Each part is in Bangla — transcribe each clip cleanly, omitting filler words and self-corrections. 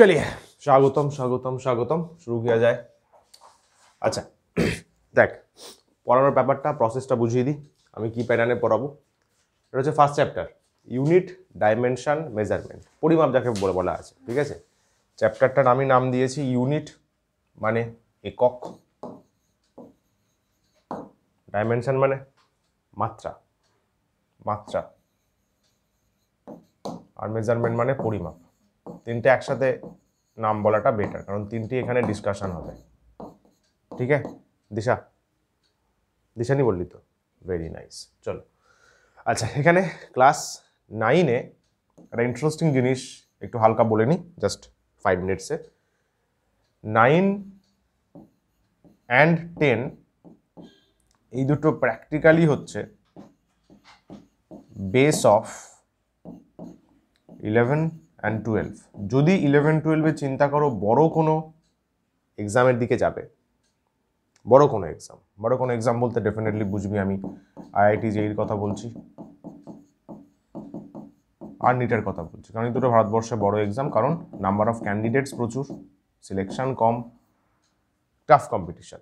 चलिए स्वागतम स्वागतम स्वागतम शुरू किया जाए। আচ্ছা দেখ পড়ানোর ব্যাপারটা প্রসেসটা বুঝিয়ে দিই আমি কি প্যাটার্নে পড়াবো। এটা হচ্ছে first chapter unit dimension measurement, পরিমাপ যাকে বলা আছে, ঠিক আছে। চ্যাপ্টারটার আমি নাম দিয়েছি ইউনিট মানে একক, ডাইমেনশন মানে মাত্রা, মাত্রা আর মেজারমেন্ট মানে পরিমাপ। তিনটে একসাথে নাম বলাটা বেটার, কারণ তিনটি এখানে ডিসকাশন হবে, ঠিক আছে। দিশা দিশা নি বললি তো, ভেরি নাইস। চলো আচ্ছা, এখানে ক্লাস 9-এ একটা ইন্টারেস্টিং জিনিস একটু হালকা বলে নিই, জাস্ট 5 মিনিটসে। 9 and 10 এই দুটো প্র্যাকটিক্যালি হচ্ছে বেস অফ 11 and 12। যদি 11-12-এ চিন্তা করো বড় কোনো এক্সামের দিকে যাবে, বড় কোনো এক্সাম বলতে ডেফিনেটলি বুঝবি আমি আইআইটি জেইর কথা বলছি আর নিটের কথা বলছি, কারণ এই দুটো ভারতবর্ষে বড় এক্সাম, কারণ নাম্বার অফ ক্যান্ডিডেটস প্রচুর, সিলেকশন কম, টাফ কম্পিটিশন।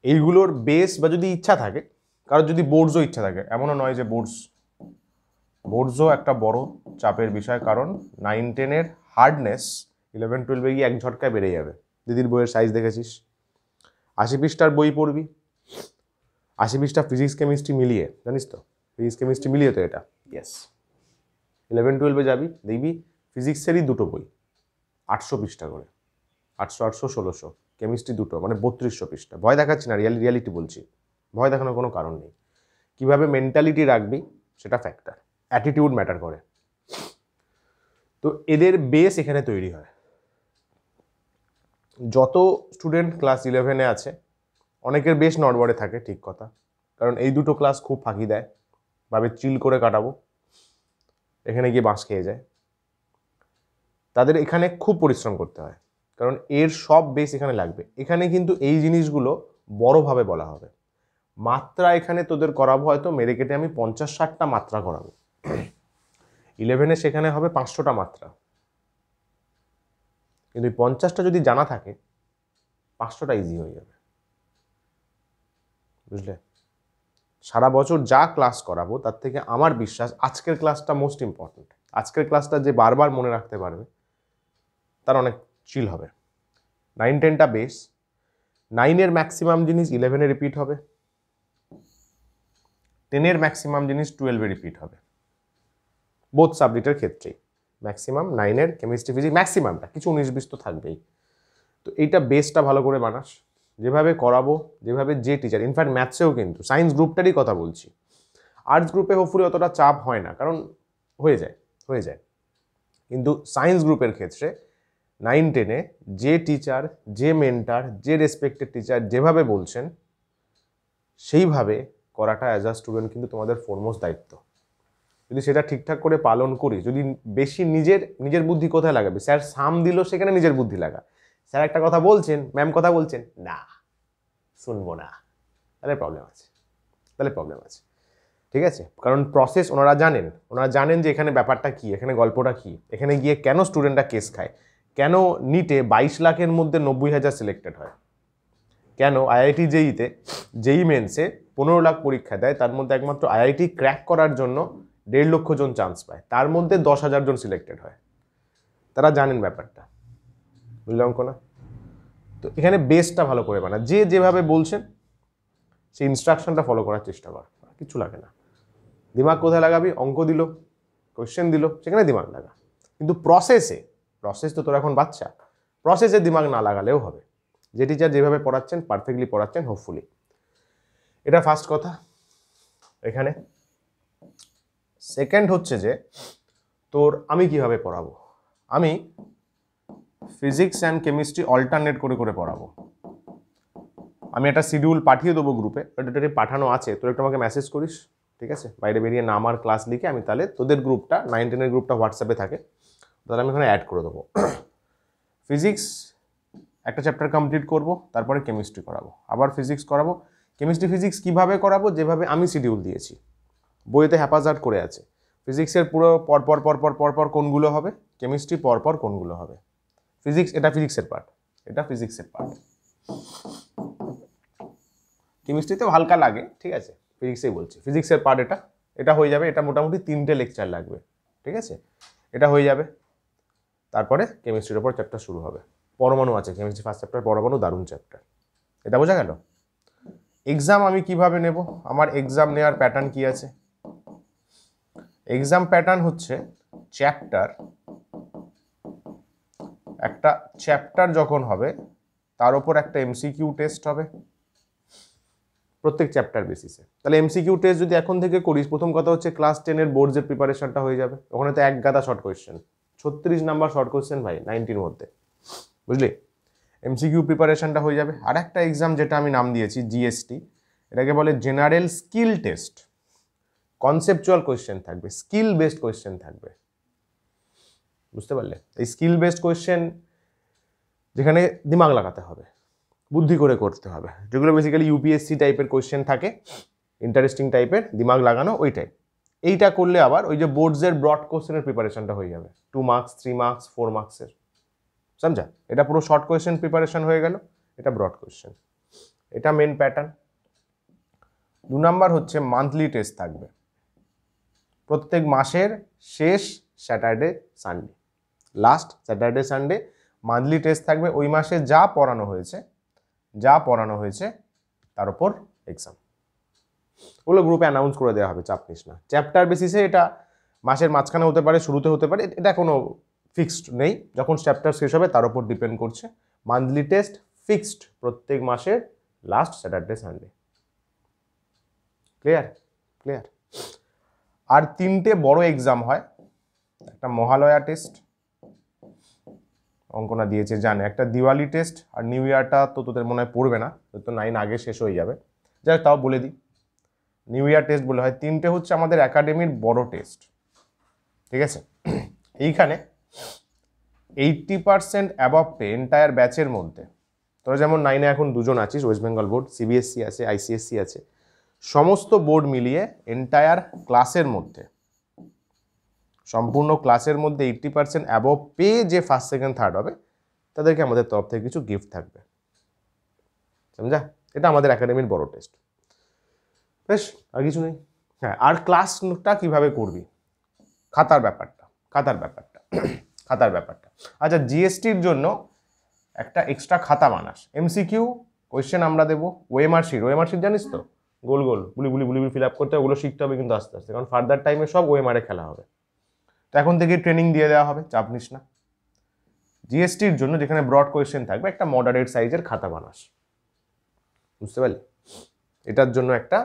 এইগুলোর বেস বা যদি ইচ্ছা থাকে, কারণ যদি বোর্ডসও ইচ্ছা থাকে, এমনও নয় যে বোর্ডসও একটা বড় চাপের বিষয়, কারণ 9-10-এর হার্ডনেস 11-12-এ গিয়ে এক ঝটকায় বেড়ে যাবে। দিদির বইয়ের সাইজ দেখেছিস, 80 পৃষ্ঠার বই পড়বি, 80 পৃষ্ঠা ফিজিক্স কেমিস্ট্রি মিলিয়ে, জানিস তো ফিজিক্স কেমিস্ট্রি মিলিয়ে তো এটা, ইয়েস। 11-12-এ যাবি দেখবি ফিজিক্সেরই দুটো বই 800 পৃষ্ঠা করে, 800 1600, কেমিস্ট্রি দুটো, মানে 3200 পৃষ্ঠা। ভয় দেখাচ্ছি না, রিয়ালিটি বলছি, ভয় দেখানোর কোনো কারণ নেই। কিভাবে মেন্টালিটি রাখবি সেটা ফ্যাক্টর, অ্যাটিটিউড ম্যাটার করে। তো এদের বেস এখানে তৈরি হয়। যত স্টুডেন্ট ক্লাস 11-এ আছে অনেকের বেশ নড়বড়ে থাকে, ঠিক কথা, কারণ এই দুটো ক্লাস খুব ফাঁকি দেয়, ভাবে চিল করে কাটাবো, এখানে গিয়ে বাঁশ খেয়ে যায়। তাদের এখানে খুব পরিশ্রম করতে হয়, কারণ এর সব বেস এখানে লাগবে। এখানে কিন্তু এই জিনিসগুলো বড়ভাবে বলা হবে। মাত্রা এখানে তোদের করাবো, হয়তো মেরে কেটে আমি 50-60টা মাত্রা করাবো। 11-এ সেখানে হবে 500টা মাত্রা, কিন্তু 50টা যদি জানা থাকে 500টা ইজি হয়ে যাবে, বুঝলে। সারা বছর যা ক্লাস করাবো তার থেকে আমার বিশ্বাস আজকের ক্লাসটা মোস্ট ইম্পর্টেন্ট। আজকের ক্লাসটা যে বারবার মনে রাখতে পারবে তার অনেক চিল হবে। 9-10টা বেস, 9-এর ম্যাক্সিমাম জিনিস 11-এ রিপিট হবে, 10-এর ম্যাক্সিমাম জিনিস 12-এ রিপিট হবে, বোথ সাবজেক্টের ক্ষেত্রেই। ম্যাক্সিমাম 9-এর কেমিস্ট্রি ফিজিক্স ম্যাক্সিমামটা, কিছু 19-20 তো থাকবেই। তো এইটা বেসটা ভালো করে বানাস, যেভাবে করাবো, যেভাবে যে টিচার, ইনফ্যাক্ট ম্যাথসেও কিন্তু, সায়েন্স গ্রুপটারই কথা বলছি, আর্টস গ্রুপে হোপফুলি অতটা চাপ হয় না, কারণ হয়ে যায়, কিন্তু সায়েন্স গ্রুপের ক্ষেত্রে 9-10-এ যে টিচার, যে মেন্টার, যে রেসপেক্টেড টিচার যেভাবে বলছেন সেইভাবে করাটা অ্যাজ আ স্টুডেন্ট কিন্তু তোমাদের ফোরমোস্ট দায়িত্ব। যদি সেটা ঠিকঠাক করে পালন করি, যদি বেশি নিজের বুদ্ধি কোথায় লাগাবে, স্যার সাম দিল সেখানে নিজের বুদ্ধি লাগা, স্যার একটা কথা বলছেন, ম্যাম কথা বলছেন, না শুনবো না, তাহলে প্রবলেম আছে, ঠিক আছে। কারণ প্রসেস ওনারা জানেন যে এখানে ব্যাপারটা কি, এখানে গল্পটা কি, এখানে গিয়ে কেন স্টুডেন্টরা কেস খায়, কেন নিটে 22 লাখের মধ্যে 90,000 সিলেক্টেড হয়, কেন আইআইটি জেই মেন্সে 15 লাখ পরীক্ষা দেয়, তার মধ্যে একমাত্র আইআইটি ক্র্যাক করার জন্য 1.5 লক্ষ জন চান্স পায়, তার মধ্যে 10,000 জন সিলেক্টেড হয়। তারা জানেন ব্যাপারটা, বুঝলাম না। তো এখানে বেসটা ভালো করে বানা, যে যেভাবে বলছেন সেই ইনস্ট্রাকশনটা ফলো করার চেষ্টা কর, কিছু লাগে না। দিমাগ কোথায় লাগাবি, অঙ্ক দিল, কোয়েশ্চেন দিল, সেখানে দিমাগ লাগা, কিন্তু প্রসেস তো তোর এখন বাচ্চা, প্রসেসে দিমাগ না লাগালেও হবে। যে টিচার যেভাবে পড়াচ্ছেন পারফেক্টলি পড়াচ্ছেন হোপফুলি, এটা ফার্স্ট কথা। এখানে সেকেন্ড হচ্ছে যে তোর আমি কিভাবে পড়াবো, আমি ফিজিক্স অ্যান্ড কেমিস্ট্রি অল্টারনেট করে পড়াবো। আমি একটা শিডিউল পাঠিয়ে দেবো গ্রুপে, এটা পাঠানো আছে, তোর একটু আমাকে মেসেজ করিস, ঠিক আছে, বাইরে বেরিয়ে নাম আর ক্লাস লিখে, আমি তাহলে তোদের গ্রুপটা 9-10-এর গ্রুপটা হোয়াটসঅ্যাপে থাকে, তাহলে আমি এখানে অ্যাড করে দেবো। ফিজিক্স একটা চ্যাপ্টার কমপ্লিট করব, তারপরে কেমিস্ট্রি করাবো, আবার ফিজিক্স করাবো। কেমিস্ট্রি ফিজিক্স কীভাবে করাবো, যেভাবে আমি শিডিউল দিয়েছি, বইতে হ্যাপাজার্ড করে আছে, ফিজিক্সের পুরো পরপর পরপর পরপর কোনগুলো হবে, কেমিস্ট্রি পরপর কোনগুলো হবে। ফিজিক্স, এটা ফিজিক্সের পার্ট, এটা ফিজিক্সের পার্ট। কেমিস্ট্রিতেও হালকা লাগে, ঠিক আছে, ফিজিক্সেই বলছি, ফিজিক্সের পার্ট এটা, এটা হয়ে যাবে। এটা মোটামুটি 3টে লেকচার লাগবে, ঠিক আছে, এটা হয়ে যাবে। তারপরে কেমিস্ট্রির ওপর চ্যাপ্টার শুরু হবে। পরমাণু আছে, কেমিস্ট্রি ফার্স্ট চ্যাপ্টার পরমাণু, দারুণ চ্যাপ্টার। এটা বোঝা গেল। এক্সাম আমি কিভাবে নেব, আমার এক্সাম নেওয়ার প্যাটার্ন কি আছে? এক্সাম প্যাটার্ন হচ্ছে চ্যাপ্টার, একটা চ্যাপ্টার যখন হবে তার উপর একটা এমসিকিউ টেস্ট হবে প্রত্যেক চ্যাপ্টার বেসিসে। তাহলে এমসিকিউ টেস্ট যদি এখন থেকে করিস, প্রথম কথা হচ্ছে ক্লাস 10-এর বোর্ডসের প্রিপারেশনটা হয়ে যাবে। ওখানে তো এক গাদা short question, 36 number short question ভাই 90-র মধ্যে, বুঝলি? এমসিকিউ প্রিপারেশনটা হয়ে যাবে। আর একটা এক্সাম যেটা আমি নাম দিয়েছি জিএসটি, এটাকে বলে general skill test. Conceptual question থাকবে, স্কিল বেসড কোয়েশ্চেন থাকবে, বুঝতে পারলে? এই স্কিল বেসড কোয়েশ্চেন যেখানে দিমাগ লাগাতে হবে, বুদ্ধি করে করতে হবে, যেগুলো বেসিক্যালি ইউপিএসসি টাইপের কোয়েশ্চেন থাকে, ইন্টারেস্টিং টাইপের, দিমাগ লাগানো ওই টাইপ। এইটা করলে আবার ওই যে বোর্ডসের ব্রড কোয়েশ্চেনের প্রিপারেশনটা হয়ে যাবে, 2 মার্কস 3 মার্কস 4 মার্কসের, সমঝা? এটা পুরো শর্ট কোয়েশ্চেন প্রিপারেশন হয়ে গেল, এটা ব্রড কোয়েশ্চেন, এটা মেন প্যাটার্ন। 2 নাম্বার হচ্ছে মান্থলি টেস্ট থাকবে প্রত্যেক মাসের শেষ Saturday Sunday, last Saturday Sunday monthly test থাকবে। ওই মাসে যা পড়ানো হয়েছে তার উপর এক্সাম। ওগুলো গ্রুপে অ্যানাউন্স করে দেওয়া হবে, চাপ নিস না। চ্যাপ্টার বেসিসে এটা মাসের মাঝখানে হতে পারে, শুরুতে হতে পারে, এটা কোনো ফিক্সড নেই। যখন চ্যাপ্টার শেষ হবে তার উপর ডিপেন্ড করছে। মান্থলি টেস্ট ফিক্সড প্রত্যেক মাসের last Saturday Sunday. Clear? Clear. আর 3টে বড় এক্সাম হয়, একটা মহালয়া টেস্ট, অঙ্কনা দিয়েছে জানে, একটা দিওয়ালি টেস্ট, আর নিউ ইয়ারটা তো তোদের মনে হয় পড়বে না, তো 9 আগে শেষ হয়ে যাবে, যাই তাও বলে দিই। নিউ ইয়ার টেস্ট বলে হয়। 3টে হচ্ছে আমাদের একাডেমির বড় টেস্ট, ঠিক আছে? এইখানে 80% অ্যাবভ পে এন্টায়ার ব্যাচের মধ্যে, তোরা যেমন 9-এ এখন 2 জন আছিস, ওয়েস্ট বেঙ্গল বোর্ড, সিবিএসসি আছে, আইসিএসসি আছে, সমস্ত বোর্ড মিলিয়ে এন্টায়ার ক্লাসের মধ্যে, সম্পূর্ণ ক্লাসের মধ্যে 80% অ্যাবভ পে যে ফার্স্ট সেকেন্ড থার্ড হবে তাদেরকে আমাদের তরফ থেকে কিছু গিফট থাকবে, সমঝা? এটা আমাদের একাডেমির বড় টেস্ট, বেশ, আর কিছু নেই। হ্যাঁ, আর ক্লাসটা কিভাবে করবি, খাতার ব্যাপারটা। আচ্ছা, জিএসটির জন্য একটা এক্সট্রা খাতা বানাস, এমসিকিউ কোয়েশ্চেন আমরা দেবো, ওএমআর শিট জানিস তো, গোল গোল বুলি বুলি বুলি ফিল আপ করতে, ওগুলো শিখতে হবে কিন্তু আস্তে আস্তে, কারণ ফার্দার টাইমে সব ওএমআরে খেলা হবে। তো এখন থেকে ট্রেনিং দিয়ে দেওয়া হবে, চাপ নিস না। জিএসটির জন্য যেখানে ব্রড কোয়েশ্চেন থাকবে, একটা মডারেট সাইজের খাতা বানাস, বুঝতে পারলি? এটার জন্য একটা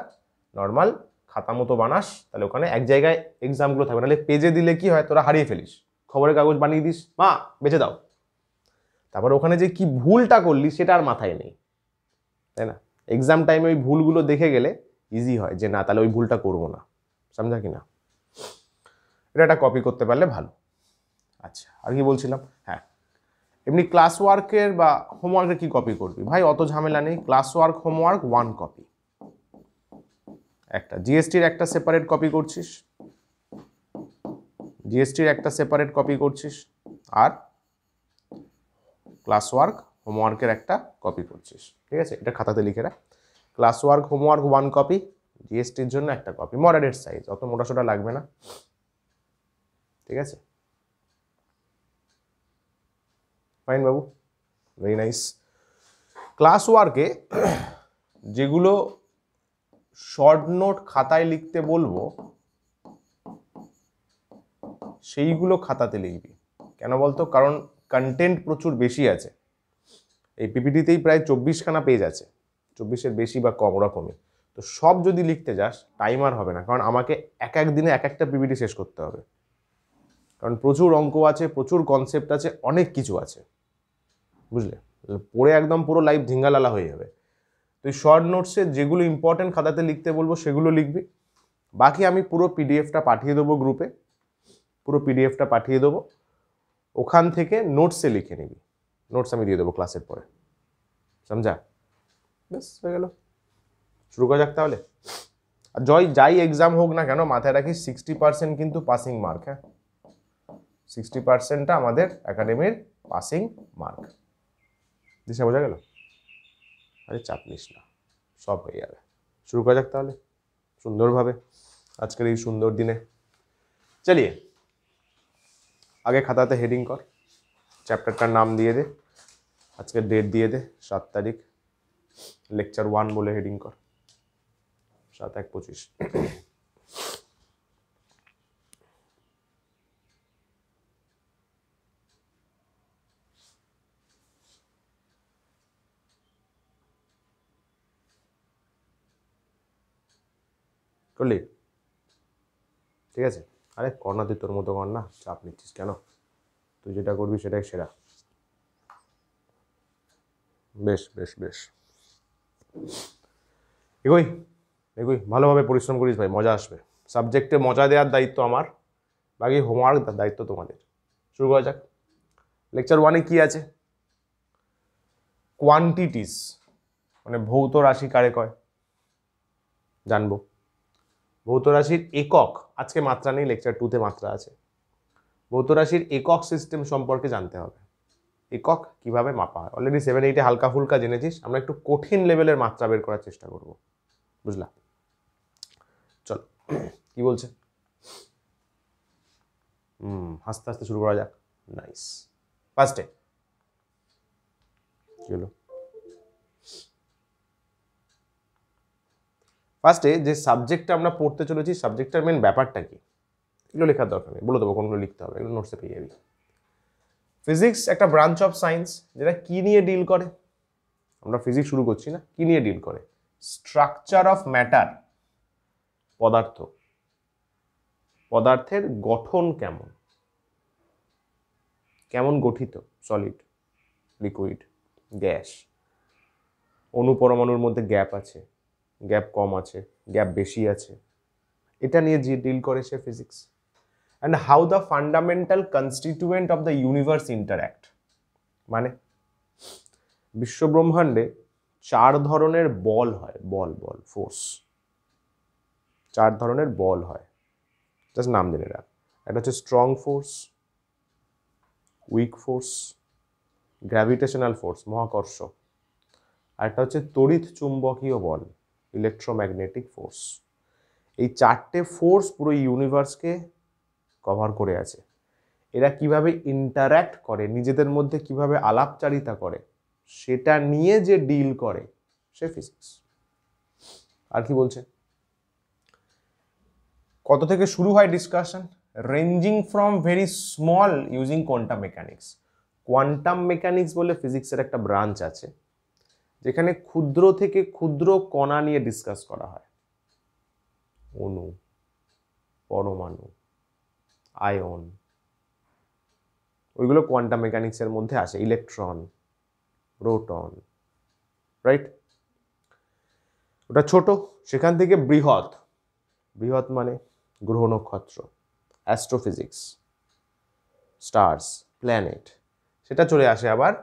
নর্মাল খাতা মতো বানাস, তাহলে ওখানে এক জায়গায় এক্সামগুলো থাকবে। নাহলে পেজে দিলে কি হয়, তোরা হারিয়ে ফেলিস, খবরের কাগজ বানিয়ে দিস, মা বেঁচে দাও, তারপর ওখানে যে কি ভুলটা করলি সেটা আর মাথায় নেই, তাই না? এক্সাম টাইমে ওই ভুলগুলো দেখে গেলে ইজি হয় যে না, তাহলে ওই ভুলটা করবো না, সমঝা কি না? এটা একটা কপি করতে পারলে ভালো। আচ্ছা, আর কি বলছিলাম? হ্যাঁ, এমনি ক্লাস ওয়ার্কের বা হোমওয়ার্কের কি কপি করবি ভাই? অত ঝামেলা নেই, ক্লাস ওয়ার্ক হোমওয়ার্ক 1 কপি, একটা জিএসটির একটা সেপারেট কপি করছিস, আর ক্লাস ওয়ার্ক হোমওয়ার্কের একটা কপি করছিস, ঠিক আছে? এটা খাতাতে লিখে রাখ, ক্লাস ওয়ার্ক হোমওয়ার্ক 1 কপি, জিএসটির জন্য একটা কপি, মডারেট সাইজ, অত মোটাসোটা লাগবে না, ঠিক আছে? ফাইন বাবু, ভেরি নাইস। ক্লাস ওয়ার্কে যেগুলো শর্ট নোট খাতায় লিখতে বলবো সেইগুলো খাতাতে লিখবি। কেন বলতো? কারণ কন্টেন্ট প্রচুর বেশি আছে, এই পিপিটিতেই প্রায় 24খানা পেজ আছে, 24-এর বেশি বা কম ওরকমই। তো সব যদি লিখতে যাস টাইম আর হবে না, কারণ আমাকে এক এক দিনে এক একটা পিপিটি শেষ করতে হবে, কারণ প্রচুর অঙ্ক আছে, প্রচুর কনসেপ্ট আছে, অনেক কিছু আছে, বুঝলে? পড়ে একদম পুরো লাইফ ঝিঙ্গালালা হয়ে যাবে। তুই শর্ট নোটসে যেগুলো ইম্পর্টেন্ট খাতাতে লিখতে বলবো সেগুলো লিখবি, বাকি আমি পুরো পিডিএফটা পাঠিয়ে দেবো গ্রুপে, ওখান থেকে নোটসে লিখে নিবি, নোটস আমি দিয়ে দেবো ক্লাসের পরে, সমঝা? বেশ, হয়ে গেল, শুরু করা যাক তাহলে। যাই এক্সাম হোক না কেন মাথায় রাখি 60% কিন্তু পাসিং মার্ক। হ্যাঁ, 60%টা আমাদের একাডেমির পাসিং মার্ক। দিশা বোঝা গেল? আরে চাপ নিস না, সব হয়ে যাবে। শুরু করা যাক তাহলে সুন্দরভাবে আজকের এই সুন্দর দিনে। চলিয়ে আগে খাতাতে হেডিং কর, চ্যাপ্টারটার নাম দিয়ে দে, আজকের ডেট দিয়ে দে 7 তারিখ, লেকচার 1 বলে হেডিং কর, 7/1/25। করলি? ঠিক আছে, আরে কর না, তুই তোর মতো কর না, চাপ নিচ্ছিস কেন? তুই যেটা করবি সেটাই সেরা। বেশ বেশ বেশ, এগোই এগোই, ভালোভাবে পরিশ্রম করিস ভাই, মজা আসবে। সাবজেক্টে মজা দেওয়ার দায়িত্ব আমার, বাকি হোমওয়ার্ক দায়িত্ব তোমাদের। শুরু করা যাক। লেকচার 1-এ কি আছে? কোয়ান্টিটিস, মানে ভৌত রাশি কারে কয় জানবো। ভৌত রাশির একক, আজকে মাত্রা নেই, লেকচার 2-তে মাত্রা আছে। ভৌত রাশির একক সিস্টেম সম্পর্কে জানতে হবে, একক কিভাবে মাপা হয়। অলরেডি 7-8-এ হালকা ফুলকা জেনেছিস, আমরা একটু কঠিন লেভেলের মাত্রা বের করার চেষ্টা করব, বুঝলা? চল কি বলছে, আস্তে আস্তে শুরু করা যাক। নাইস। ফার্স্টে কি হলো? ফার্স্টে যে সাবজেক্টটা আমরা পড়তে চলেছি, সাবজেক্টটার মেন ব্যাপারটা কি, এগুলো লেখার দরকার নেই, বলে দেবো কোনগুলো লিখতে হবে, এগুলো নোটসে পেয়ে যাবি। ফিজিক্স একটা ব্রাঞ্চ অফ সায়েন্স যেটা কি নিয়ে ডিল করে, আমরা ফিজিক্স শুরু করছি না, কি নিয়ে ডিল করে? স্ট্রাকচার অফ ম্যাটার, পদার্থ, পদার্থের গঠন কেমন, কেমন গঠিত, সলিড, লিকুইড, গ্যাস, অনুপরমাণুর মধ্যে গ্যাপ আছে, গ্যাপ কম আছে, গ্যাপ বেশি আছে, এটা নিয়ে যে ডিল করে সে physics. And how the fundamental constituent of the universe interact, মানে বিশ্বব্রহ্মাণ্ডে 4 ধরনের বল হয়, বল বল ফোর্স, 4 ধরনের বল হয়, জাস্ট নাম জেনে রাখ। একটা হচ্ছে strong force, week force, gravitational force মহাকর্ষ, আর একটা হচ্ছে তড়িৎ চুম্বকীয় বল, ইলেকট্রোম্যাগনেটিক ফোর্স। এই 4টে ফোর্স পুরো ইউনিভার্সকে কভার করে আছে। এরা কিভাবে ইন্টারঅ্যাক্ট করে, নিজেদের মধ্যে কিভাবে আলাপচারিতা করে, সেটা নিয়ে যে ডিল করে সে ফিজিক্স। আর কি বলছে, কত থেকে শুরু হয় discussion? Ranging from very small using quantum mechanics. Quantum mechanics বলে ফিজিক্সের একটা ব্রাঞ্চ আছে, যেখানে ক্ষুদ্র থেকে ক্ষুদ্র কণা নিয়ে ডিসকাস করা হয়, অণু, পরমাণু, আয়ন, ওইগুলো কোয়ান্টাম মেকানিক্সের মধ্যে আসে, ইলেকট্রন, প্রোটন, রাইট? ওটা ছোট, সেখান থেকে বৃহৎ, বৃহৎ মানে গ্রহ নক্ষত্র, অ্যাস্ট্রোফিজিক্স, স্টার্স, প্ল্যানেট, সেটা চলে আসে আবার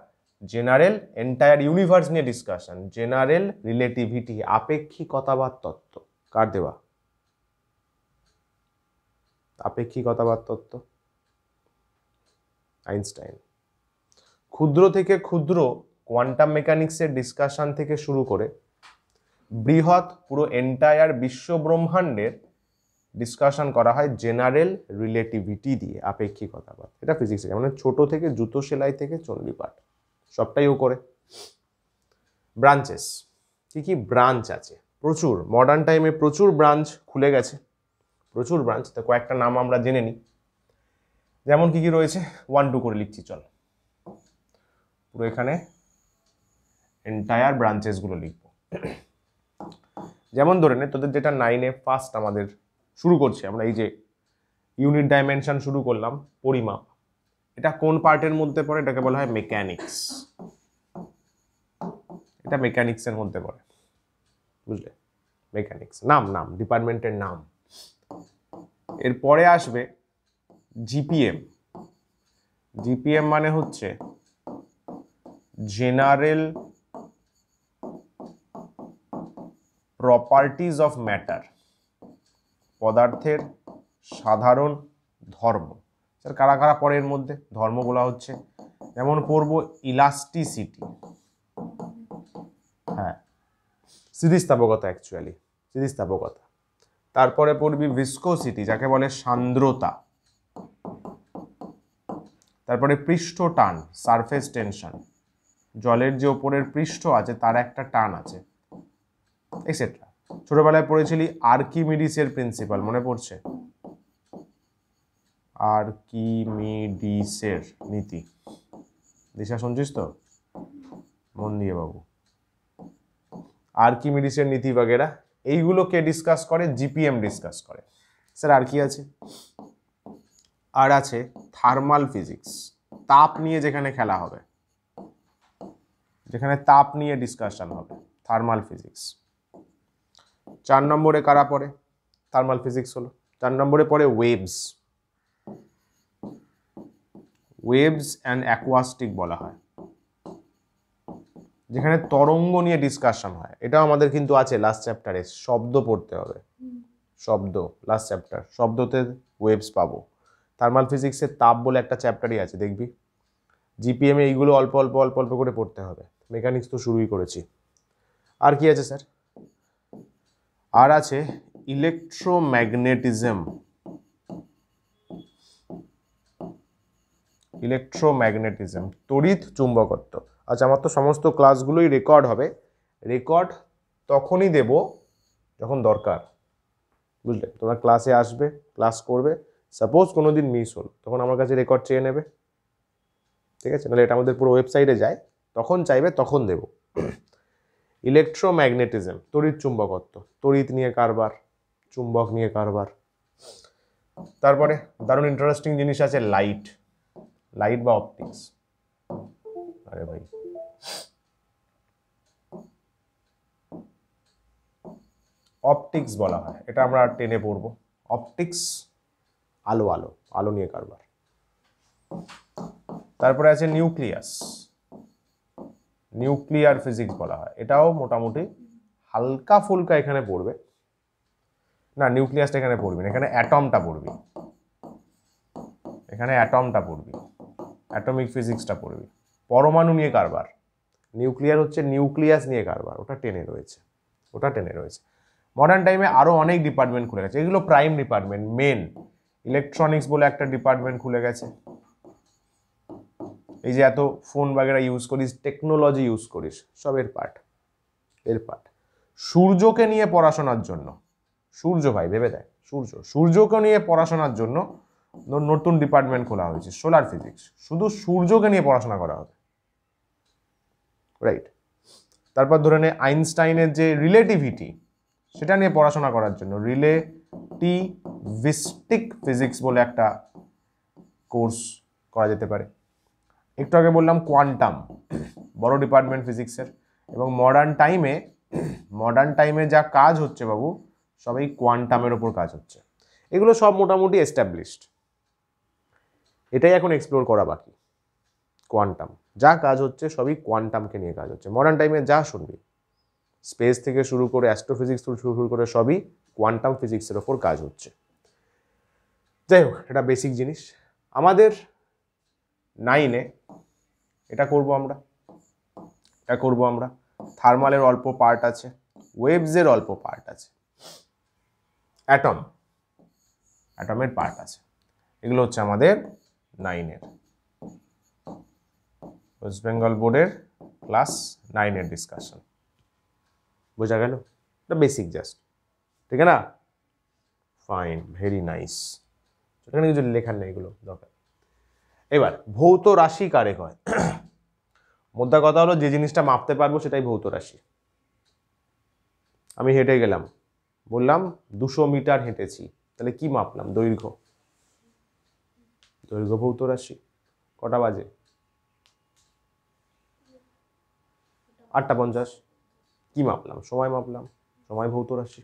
জেনারেল এন্টায়ার ইউনিভার্স নিয়ে ডিসকাশন, জেনারেল রিলেটিভিটি, আপেক্ষিকতাবাদ তত্ত্ব। কার দেওয়া? আপেক্ষিকতাবাদ তত্ত্ব, আইনস্টাইন। ক্ষুদ্র থেকে ক্ষুদ্র কোয়ান্টাম মেকানিক্সের ডিসকাশন থেকে শুরু করে বৃহৎ পুরো এন্টায়ার বিশ্ব ব্রহ্মাণ্ডের ডিসকাশন করা হয় জেনারেল রিলেটিভিটি দিয়ে, আপেক্ষিকতাবাদ। এটা ফিজিক্স, মানে ছোট থেকে জুতো সেলাই থেকে চণ্ডীপাঠ সবটাই ও করে। ব্রাঞ্চেস, কি কি ব্রাঞ্চ আছে? প্রচুর, মডার্ন টাইমে প্রচুর ব্রাঞ্চ খুলে গেছে, প্রচুর ব্রাঞ্চ। তো কয়েকটা নাম আমরা জেনে নিই, যেমন কি কি রয়েছে, 1-2 করে লিখছি চল, পুরো এখানে এন্টায়ার ব্রাঞ্চেসগুলো লিখবো। যেমন ধরে নে তোদের যেটা 9-এ ফার্স্ট আমাদের শুরু করছি আমরা, এই যে ইউনিট ডাইমেনশন শুরু করলাম, পরিমাপ, এটা কোন পার্টের মধ্যে পড়ে? এটাকে বলা হয় মেকানিক্স, এটা মেকানিক্সের মধ্যে পড়ে, বুঝলে? মেকানিক্স নাম, নাম ডিপার্টমেন্টের নাম। এরপরে আসবে জিপিএম, জিপিএম মানে হচ্ছে জেনারেল প্রপার্টিজ অফ ম্যাটার, পদার্থের সাধারণ ধর্ম। স্যার কারা কারা পড়ে এর মধ্যে? ধর্ম বলা হচ্ছে, যেমন পড়বো ইলাস্টিসিটি, হ্যাঁ স্থিতিস্থাপকতা, অ্যাকচুয়ালি স্থিতিস্থাপকতা। তারপরে পড়বি ভিসকোসিটি, যাকে বলে সান্দ্রতা। তারপরে পৃষ্ঠ টান, সারফেস টেনশন, জলের যে ওপরের পৃষ্ঠ আছে তার একটা টান আছে, এক্সেট্রা। ছোটবেলায় পড়েছিলি আর্কিমিডিসের প্রিন্সিপাল, মনে পড়ছে? আর্কিমিডিসের নীতি, দিশা শুনছিস তো? মন দিয়ে বাবু। আর্কিমিডিসের নীতি বাগেরা এইগুলো কে ডিসকাস করে? জিপিএম ডিসকাস করে। স্যার আর কি আছে? আর আছে থার্মাল ফিজিক্স, তাপ নিয়ে যেখানে খেলা হবে, যেখানে তাপ নিয়ে ডিসকাশন হবে, থার্মাল ফিজিক্স। 4 নম্বরে কারা পড়ে? থার্মাল ফিজিক্স হলো। 4 নম্বরে পড়ে ওয়েভস, ওয়েভস অ্যান্ড অ্যাকোয়াস্টিক বলা হয়, যেখানে তরঙ্গ নিয়ে ডিসকাশন হয়। এটাও আমাদের কিন্তু আছে লাস্ট চ্যাপ্টারে, শব্দ পড়তে হবে, শব্দ, লাস্ট চ্যাপ্টার, শব্দতে ওয়েভস পাবো। থার্মাল ফিজিক্সের তাপ বলে একটা চ্যাপ্টারই আছে, দেখবি। জিপিএম এ এইগুলো অল্প অল্প অল্প অল্প করে পড়তে হবে, মেকানিক্স তো শুরুই করেছি। আর কি আছে স্যার? আর আছে ইলেকট্রোম্যাগনেটিজম, ইলেকট্রোম্যাগনেটিজম, তড়িৎ চুম্বকত্ব। আচ্ছা, আমার তো সমস্ত ক্লাসগুলোই রেকর্ড হবে, রেকর্ড তখনই দেব যখন দরকার, বুঝলে? তোমরা ক্লাসে আসবে, ক্লাস করবে, সাপোজ কোনো দিন মিস হল, তখন আমার কাছে রেকর্ড চেয়ে নেবে, ঠিক আছে? নাহলে এটা আমাদের পুরো ওয়েবসাইটে যায়, তখন চাইবে তখন দেব। ইলেকট্রোম্যাগনেটিজম, তড়িৎ চুম্বকত্ব, তড়িৎ নিয়ে কারবার, চুম্বক নিয়ে কারবার। তারপরে দারুণ ইন্টারেস্টিং জিনিস আছে লাইট, লাইট বা অপটিক্স। আরে ভাই, অপটিক্স বলা হয়, এটা আমরা টেনে পড়বো। অপটিক্স, আলো, আলো, আলো নিয়ে কারবার। তারপরে আছে নিউক্লিয়াস, নিউক্লিয়ার ফিজিক্স বলা হয়, এটাও মোটামুটি হালকা ফুলকা এখানে পড়বে না। নিউক্লিয়াসটা এখানে পড়বি না, এখানে অ্যাটমটা পড়বি, এখানে অ্যাটমটা পড়বি, অ্যাটমিক ফিজিক্সটা পড়বি। পরমাণু নিয়ে কারবার, নিউক্লিয়ার হচ্ছে নিউক্লিয়াস নিয়ে কারবার, ওটা টেনে রয়েছে, ওটা টেনে রয়েছে। মডার্ন টাইমে আরও অনেক ডিপার্টমেন্ট খুলে গেছে, এগুলো প্রাইম ডিপার্টমেন্ট, মেন। ইলেকট্রনিক্স বলে একটা ডিপার্টমেন্ট খুলে গেছে, এই যে এত ফোন বাগেরা ইউজ করিস, টেকনোলজি ইউজ করিস, সব এর পার্ট, এর পার্ট। সূর্যকে নিয়ে পড়াশোনার জন্য, সূর্য ভাই ভেবে দেয়, সূর্য, সূর্যকে নিয়ে পড়াশোনার জন্য নতুন ডিপার্টমেন্ট খোলা হয়েছে, সোলার ফিজিক্স, শুধু সূর্যকে নিয়ে পড়াশোনা করা হবে, রাইট? তারপর ধরে নে আইনস্টাইনের যে রিলেটিভিটি, সেটা নিয়ে পড়াশোনা করার জন্য রিলেটিভিস্টিক ফিজিক্স বলে একটা কোর্স করা যেতে পারে। একটু আগে বললাম কোয়ান্টাম, বড় ডিপার্টমেন্ট ফিজিক্সের। এবং মডার্ন টাইমে যা কাজ হচ্ছে বাবু, সবই কোয়ান্টামের ওপর কাজ হচ্ছে। এগুলো সব মোটামুটি এস্টাবলিশড, এটাই এখন এক্সপ্লোর করা বাকি। কোয়ান্টাম, যা কাজ হচ্ছে সবই কোয়ান্টামকে নিয়ে কাজ হচ্ছে। মডার্ন টাইমে যা শুনবি, স্পেস থেকে শুরু করে অ্যাস্ট্রোফিজিক্স থেকে শুরু করে সবই কোয়ান্টাম ফিজিক্সের ওপর কাজ হচ্ছে। যাই হোক, এটা বেসিক জিনিস। আমাদের 9-এ এটা করব আমরা, এটা করব আমরা। থার্মালের অল্প পার্ট আছে, ওয়েভসের অল্প পার্ট আছে, অ্যাটমের পার্ট আছে। এগুলো হচ্ছে আমাদের 9-এর, ওয়েস্ট বেঙ্গল বোর্ডের ক্লাস 9-এর ডিসকাশন। বোঝা গেল? এটা বেসিক জাস্ট, ঠিক আছে না? Fine, very nice. এখানে কিছু লেখার নেই, এগুলো দরকার। এবার ভৌত রাশি কারে কয়? মোদ্দা কথা হলো, যে জিনিসটা মাপতে পারবো সেটাই ভৌত রাশি। আমি হেঁটে গেলাম, বললাম 200 মিটার হেঁটেছি, তাহলে কি মাপলাম? দৈর্ঘ্য, দৈর্ঘ্য ভৌত রাশি। কটা বাজে? 8:50। কি মাপলাম? সময় মাপলাম, সময় ভৌত রাশি।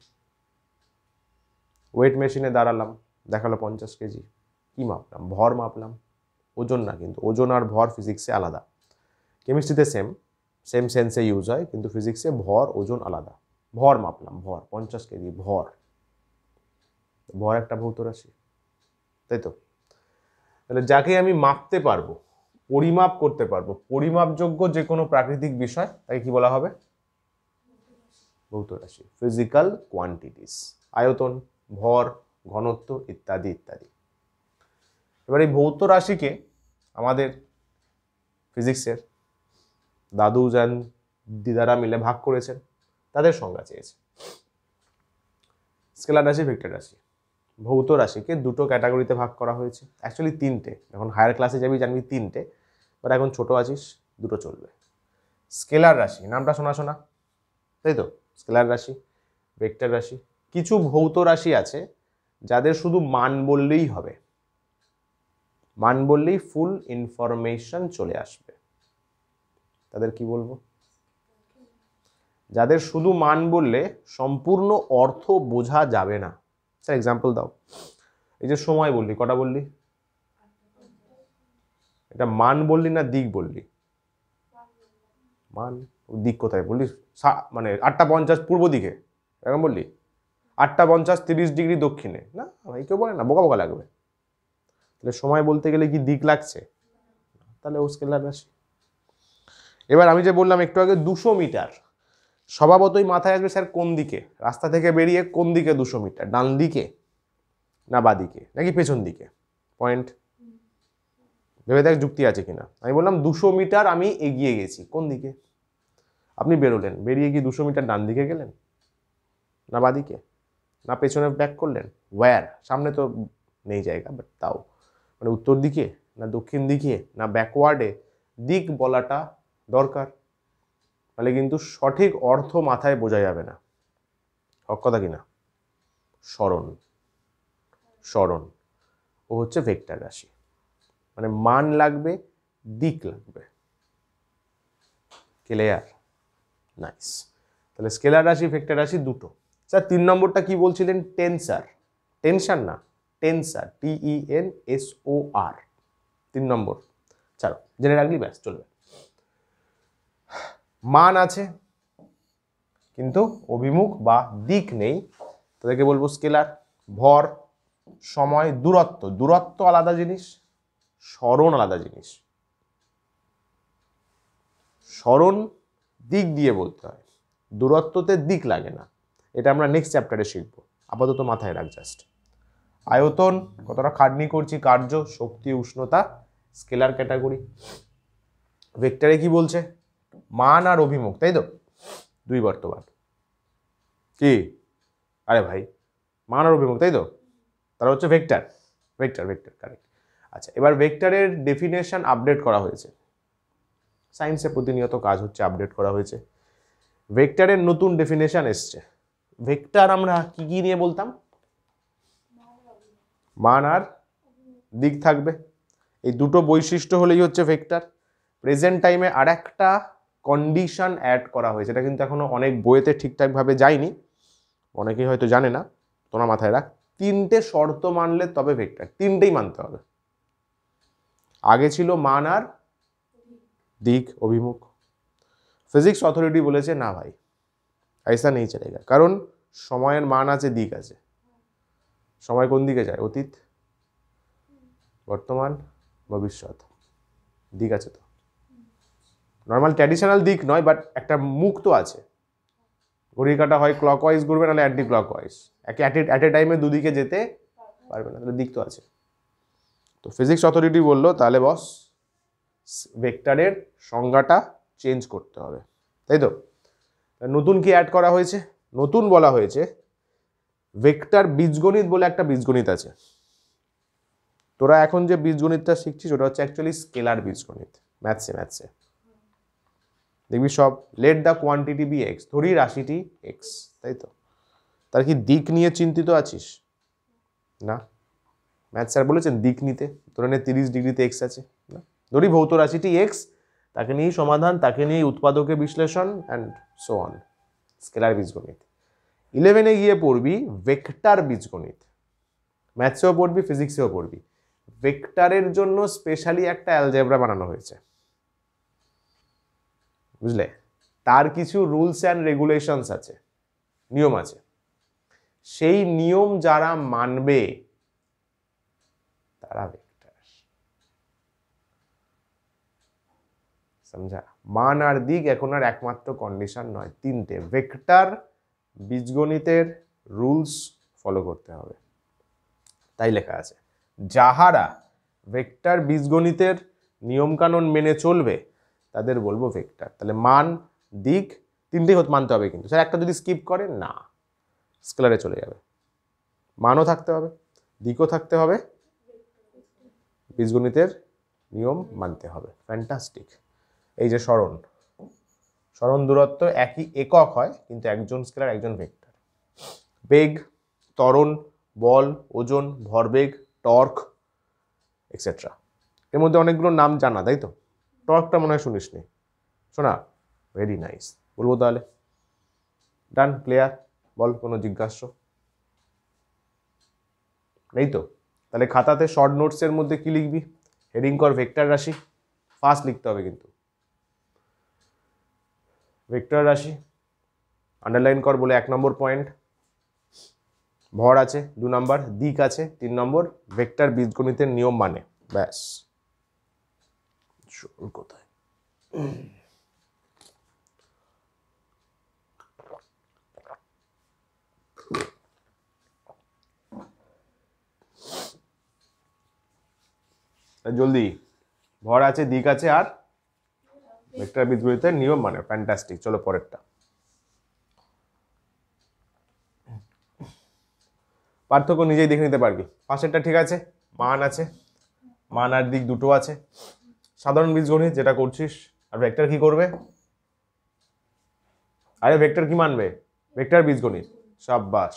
ওয়েট মেশিনে দাঁড়ালাম, দেখালো 50 কেজি, কি মাপলাম? ভর মাপলাম, ওজন না। কিন্তু ওজন আর ভর ফিজিক্সে আলাদা, কেমিস্ট্রিতে সেম সেন্সে ইউজ হয়, কিন্তু ফিজিক্সে ভর ওজন আলাদা। ভর মাপলাম, ভর 50 কেজি ভর, ভর একটা ভৌত রাশি, তাই তো? তাহলে যাকে আমি মাপতে পারবো, পরিমাপ করতে পারবো, পরিমাপযোগ্য যে কোনো প্রাকৃতিক বিষয় তাকে কি বলা হবে? ভৌত রাশি, ফিজিক্যাল কোয়ান্টিটিস, আয়তন, ভর, ঘনত্ব ইত্যাদি ইত্যাদি। এবার এই ভৌত রাশিকে আমাদের ফিজিক্সের দাদু যান দিদারা মিলে ভাগ করেছেন, তাদের সংজ্ঞা চেয়েছে। স্কেলার রাশি, ভেক্টর রাশি। ভৌত রাশিকে দুটো ক্যাটাগরিতে ভাগ করা হয়েছে, অ্যাকচুয়ালি তিনটে, এখন হায়ার ক্লাসে যাবি জানবি তিনটে, বাট এখন ছোট আছিস, দুটো চলবে। স্কেলার রাশি, নামটা শোনা শোনা, তাই তো? স্কেলার রাশি, ভেক্টর রাশি। কিছু ভৌত রাশি আছে যাদের শুধু মান বললেই হবে, মান বললেই ফুল ইনফরমেশন চলে আসবে, তাদের কি বলবো? যাদের শুধু মান বললে সম্পূর্ণ অর্থ বোঝা যাবে না। স্যার এক্সাম্পল দাও। এই যে সময় বললি, কটা বললি? এটা মান বললি না দিক বললি? মান। দিক কোথায় বললি? মানে 8:50 পূর্ব দিকে এরকম বললি, 8:50 30 ডিগ্রি দক্ষিণে, না ভাই কেউ বলে না, বোকা বোকা লাগবে। তাহলে সময় বলতে গেলে কি দিক লাগছে? তাহলে ও স্কেলার রাশি। এবার আমি যে বললাম একটু আগে 200 মিটার, স্বভাবতই মাথায় আসবে স্যার কোন দিকে? রাস্তা থেকে বেরিয়ে কোন দিকে 200 মিটার? ডান দিকে না বাদিকে নাকি পেছন দিকে? পয়েন্ট ভেবে দেখ যুক্তি আছে কিনা। আমি বললাম 200 মিটার আমি এগিয়ে গেছি, কোন দিকে? আপনি বেরোলেন, বেরিয়ে গিয়ে 200 মিটার ডান দিকে গেলেন না বাদিকে, না পেছনে ব্যাক করলেন? ওয়্যার, সামনে তো নেই জায়গা, বাট তাও মানে উত্তর দিকে না দক্ষিণ দিকে না ব্যাকওয়ার্ডে, দিক বলাটা দরকার, তাহলে কিন্তু সঠিক অর্থ মাথায় বোঝা যাবে না। হক কথা কিনা? স্মরণ, স্মরণ। ও হচ্ছে ভেক্টর রাশি, মানে মান লাগবে, দিক লাগবে। ক্লিয়ার? নাইস। তাহলে স্কেলার রাশি, ভেক্টর রাশি দুটো। স্যার 3 নম্বরটা কি বলছিলেন? টেন্সার। টেনশন না, টেন্সার, TENSOR, 3 নম্বর। চলো জেনে রাখলি ব্যাস চলবে। মান আছে কিন্তু অভিমুখ বা দিক নেই, তাদেরকে বলবো স্কেলার। ভর, সময়, দূরত্ব, দূরত্ব আলাদা জিনিস, স্মরণ আলাদা জিনিস। স্মরণ দিক দিয়ে বলতে হয়, দূরত্বতে দিক লাগে না, এটা আমরা নেক্সট চ্যাপ্টারে শিখব, আপাতত মাথায় রাখ জাস্ট। আয়তন, কতটা খাটনি করছি, কার্য, শক্তি, উষ্ণতা, স্কেলার ক্যাটাগরি। ভেক্টরে কি বলছে? মান আর অভিমুখ, তাই তো? দুই বর্তমান কি? আরে ভাই মান আর অভিমুখ, তাই তো? তারা হচ্ছে ভেক্টর, ভেক্টর ভেক্টর কারেক্ট। আচ্ছা, এবার ভেক্টরের ডেফিনেশন আপডেট করা হয়েছে, সায়েন্সে প্রতিনিয়ত কাজ হচ্ছে, আপডেট করা হয়েছে। ভেক্টরের নতুন ডেফিনেশন এসছে। ভেক্টর আমরা কি কি নিয়ে বলতাম? মান আর দিক থাকবে, এই দুটো বৈশিষ্ট্য হলেই হচ্ছে ভেক্টর। প্রেজেন্ট টাইমে আর একটা কন্ডিশন অ্যাড করা হয়েছে, এটা কিন্তু এখনো অনেক বইয়েতে ঠিকঠাকভাবে যায়নি, অনেকেই হয়তো জানে না, তোরা মাথায় রাখ। 3টে শর্ত মানলে তবে ভেক্টর, 3টেই মানতে হবে। আগে ছিল মান আর দিক, অভিমুখ। ফিজিক্স অথরিটি বলেছে না ভাই ऐसा नहीं चलेगा, কারণ সময়ের মান আছে, দিক আছে। সময় কোন দিকে যায়? অতীত, বর্তমান, ভবিষ্যৎ। দিক আছে তো, নর্মাল ট্র্যাডিশনাল দিক নয়, বাট একটা মুখ তো আছে। ঘড়ির কাঁটা হয় ক্লকওয়াইজ ঘুরবে, নাহলে অ্যান্টি ক্লকওয়াইজ, অ্যাট এ টাইমে দুদিকে যেতে পারবে না, তাহলে দিক তো আছে। তো ফিজিক্স অথরিটি বললো তাহলে বস ভেক্টরের সংজ্ঞাটা চেঞ্জ করতে হবে, তাই তো? নতুন কি অ্যাড করা হয়েছে? নতুন বলা হয়েছে ভেক্টর বীজগণিত বলে একটা বীজগণিত আছে। তোরা এখন যে বীজগণিতটা শিখছিস ওটা হচ্ছে অ্যাকচুয়ালি স্কেলার বীজগণিত, ম্যাথসে দেখবি সব let the quantity be x, ধরি রাশিটি এক্স, তাই তো? তার কি দিক নিয়ে চিন্তিত আছিস? না, ম্যাথ স্যার বলেছেন দিক নিতে, ধরে নে 30 ডিগ্রিতে এক্স আছে, না, ধরি ভৌত রাশিটি এক্স, তাকে নিয়েই সমাধান, তাকে নিয়েই উৎপাদকের বিশ্লেষণ অ্যান্ড সো অন, স্কেলার বীজগণিত। 11-এ গিয়ে পড়বি ভেক্টর বীজগণিত, ম্যাথসেও পড়বি, ফিজিক্সেও পড়বি। ভেক্টরের জন্য স্পেশালি একটা অ্যালজেব্রা বানানো হয়েছে, বুঝলে? তার কিছু রুলস অ্যান্ড রেগুলেশনস আছে, নিয়ম আছে। সেই নিয়ম যারা মানবে তারা ভেক্টর। সমঝা? মান আর দিক এখন আর একমাত্র কন্ডিশন নয়, তিনটে। ভেক্টর বীজগণিতের রুলস ফলো করতে হবে, তাই লেখা আছে। যাহারা ভেক্টর বীজগণিতের নিয়মকানুন মেনে চলবে তাদের বলবো ভেক্টর। তাহলে মান, দিক তিনটেই মানতে হবে, কিন্তু স্যার একটা যদি স্কিপ করে না, স্কেলারে চলে যাবে। মানও থাকতে হবে, দিকও থাকতে হবে, বীজগণিতের নিয়ম মানতে হবে। ফ্যান্টাস্টিক। এই যে সরণ দূরত্ব একই একক হয়, কিন্তু একজন স্কেলার একজন ভেক্টর। বেগ, ত্বরণ, বল, ওজন, ভরবেগ, টর্ক এক্সেট্রা, এর মধ্যে অনেকগুলো নাম জানা, তাই তো? টর্কটা মনে হয় শুনিসনি, শোনা? Very nice. বলবো তাহলে? ডান, ক্লিয়ার? বল, কোনো জিজ্ঞাসা নেই তো? তাহলে খাতাতে শর্ট নোটসের মধ্যে কি লিখবি? হেডিং কর ভেক্টর রাশি, ফার্স্ট লিখতে হবে কিন্তু। ভেক্টর রাশি আন্ডারলাইন কর বলে 1 নম্বর পয়েন্ট। ভর আছে 2 নম্বর, দিক আছে 3 নম্বর, ভেক্টর বীজগণিতের নিয়ম মানে, ব্যাস। কোথায় জলদি? ভর আছে, দিক আছে, আর ভেক্টর বীজগণিতের নিয়ম মানে। ফ্যান্টাস্টিক। চলো পরেরটা। পার্থক্য নিজেই দেখে নিতে পারবি। পাশেরটা ঠিক আছে, মান আছে, মান আর দিক দুটো আছে। সাধারণ বীজগণিত যেটা করছিস, আর ভেক্টর কি করবে? আরে ভেক্টর কি মানবে? ভেক্টর বীজগণিত। সাব্বাস,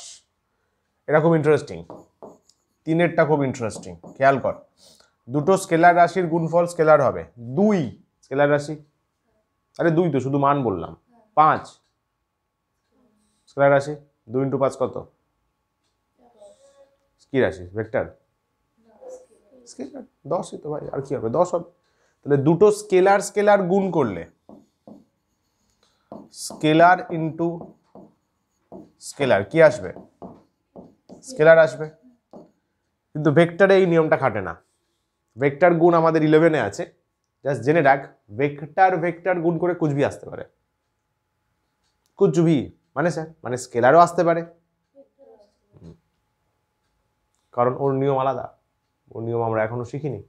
এটা খুব ইন্টারেস্টিং। তিনেরটা খুব ইন্টারেস্টিং, খেয়াল কর। দুটো স্কেলার রাশির গুণফল স্কেলার হবে। 2 স্কেলার রাশি, আরে 2 তো, শুধু মান বললাম। 5 স্কেলার রাশি, 2 × 5 কত? কি রাশি? ভেক্টর। স্কেলার 10ই তো ভাই, আর কি হবে? 10 হবে। তাহলে দুটো স্কেলার গুণ করলে, স্কেলার ইন্টু স্কেলার কি আসবে? স্কেলার আসবে। কিন্তু ভেক্টরে এই নিয়মটা খাটে না। ভেক্টর গুণ আমাদের 11-এ আছে, জাস্ট জেনে রাখ। ভেক্টর গুণ করে কুছ ভি আসতে পারে। কুছ ভি মানে স্যার, মানে স্কেলারও আসতে পারে, কারণ ওর নিয়ম আলাদা। ওর নিয়ম আমরা এখনো শিখিনি,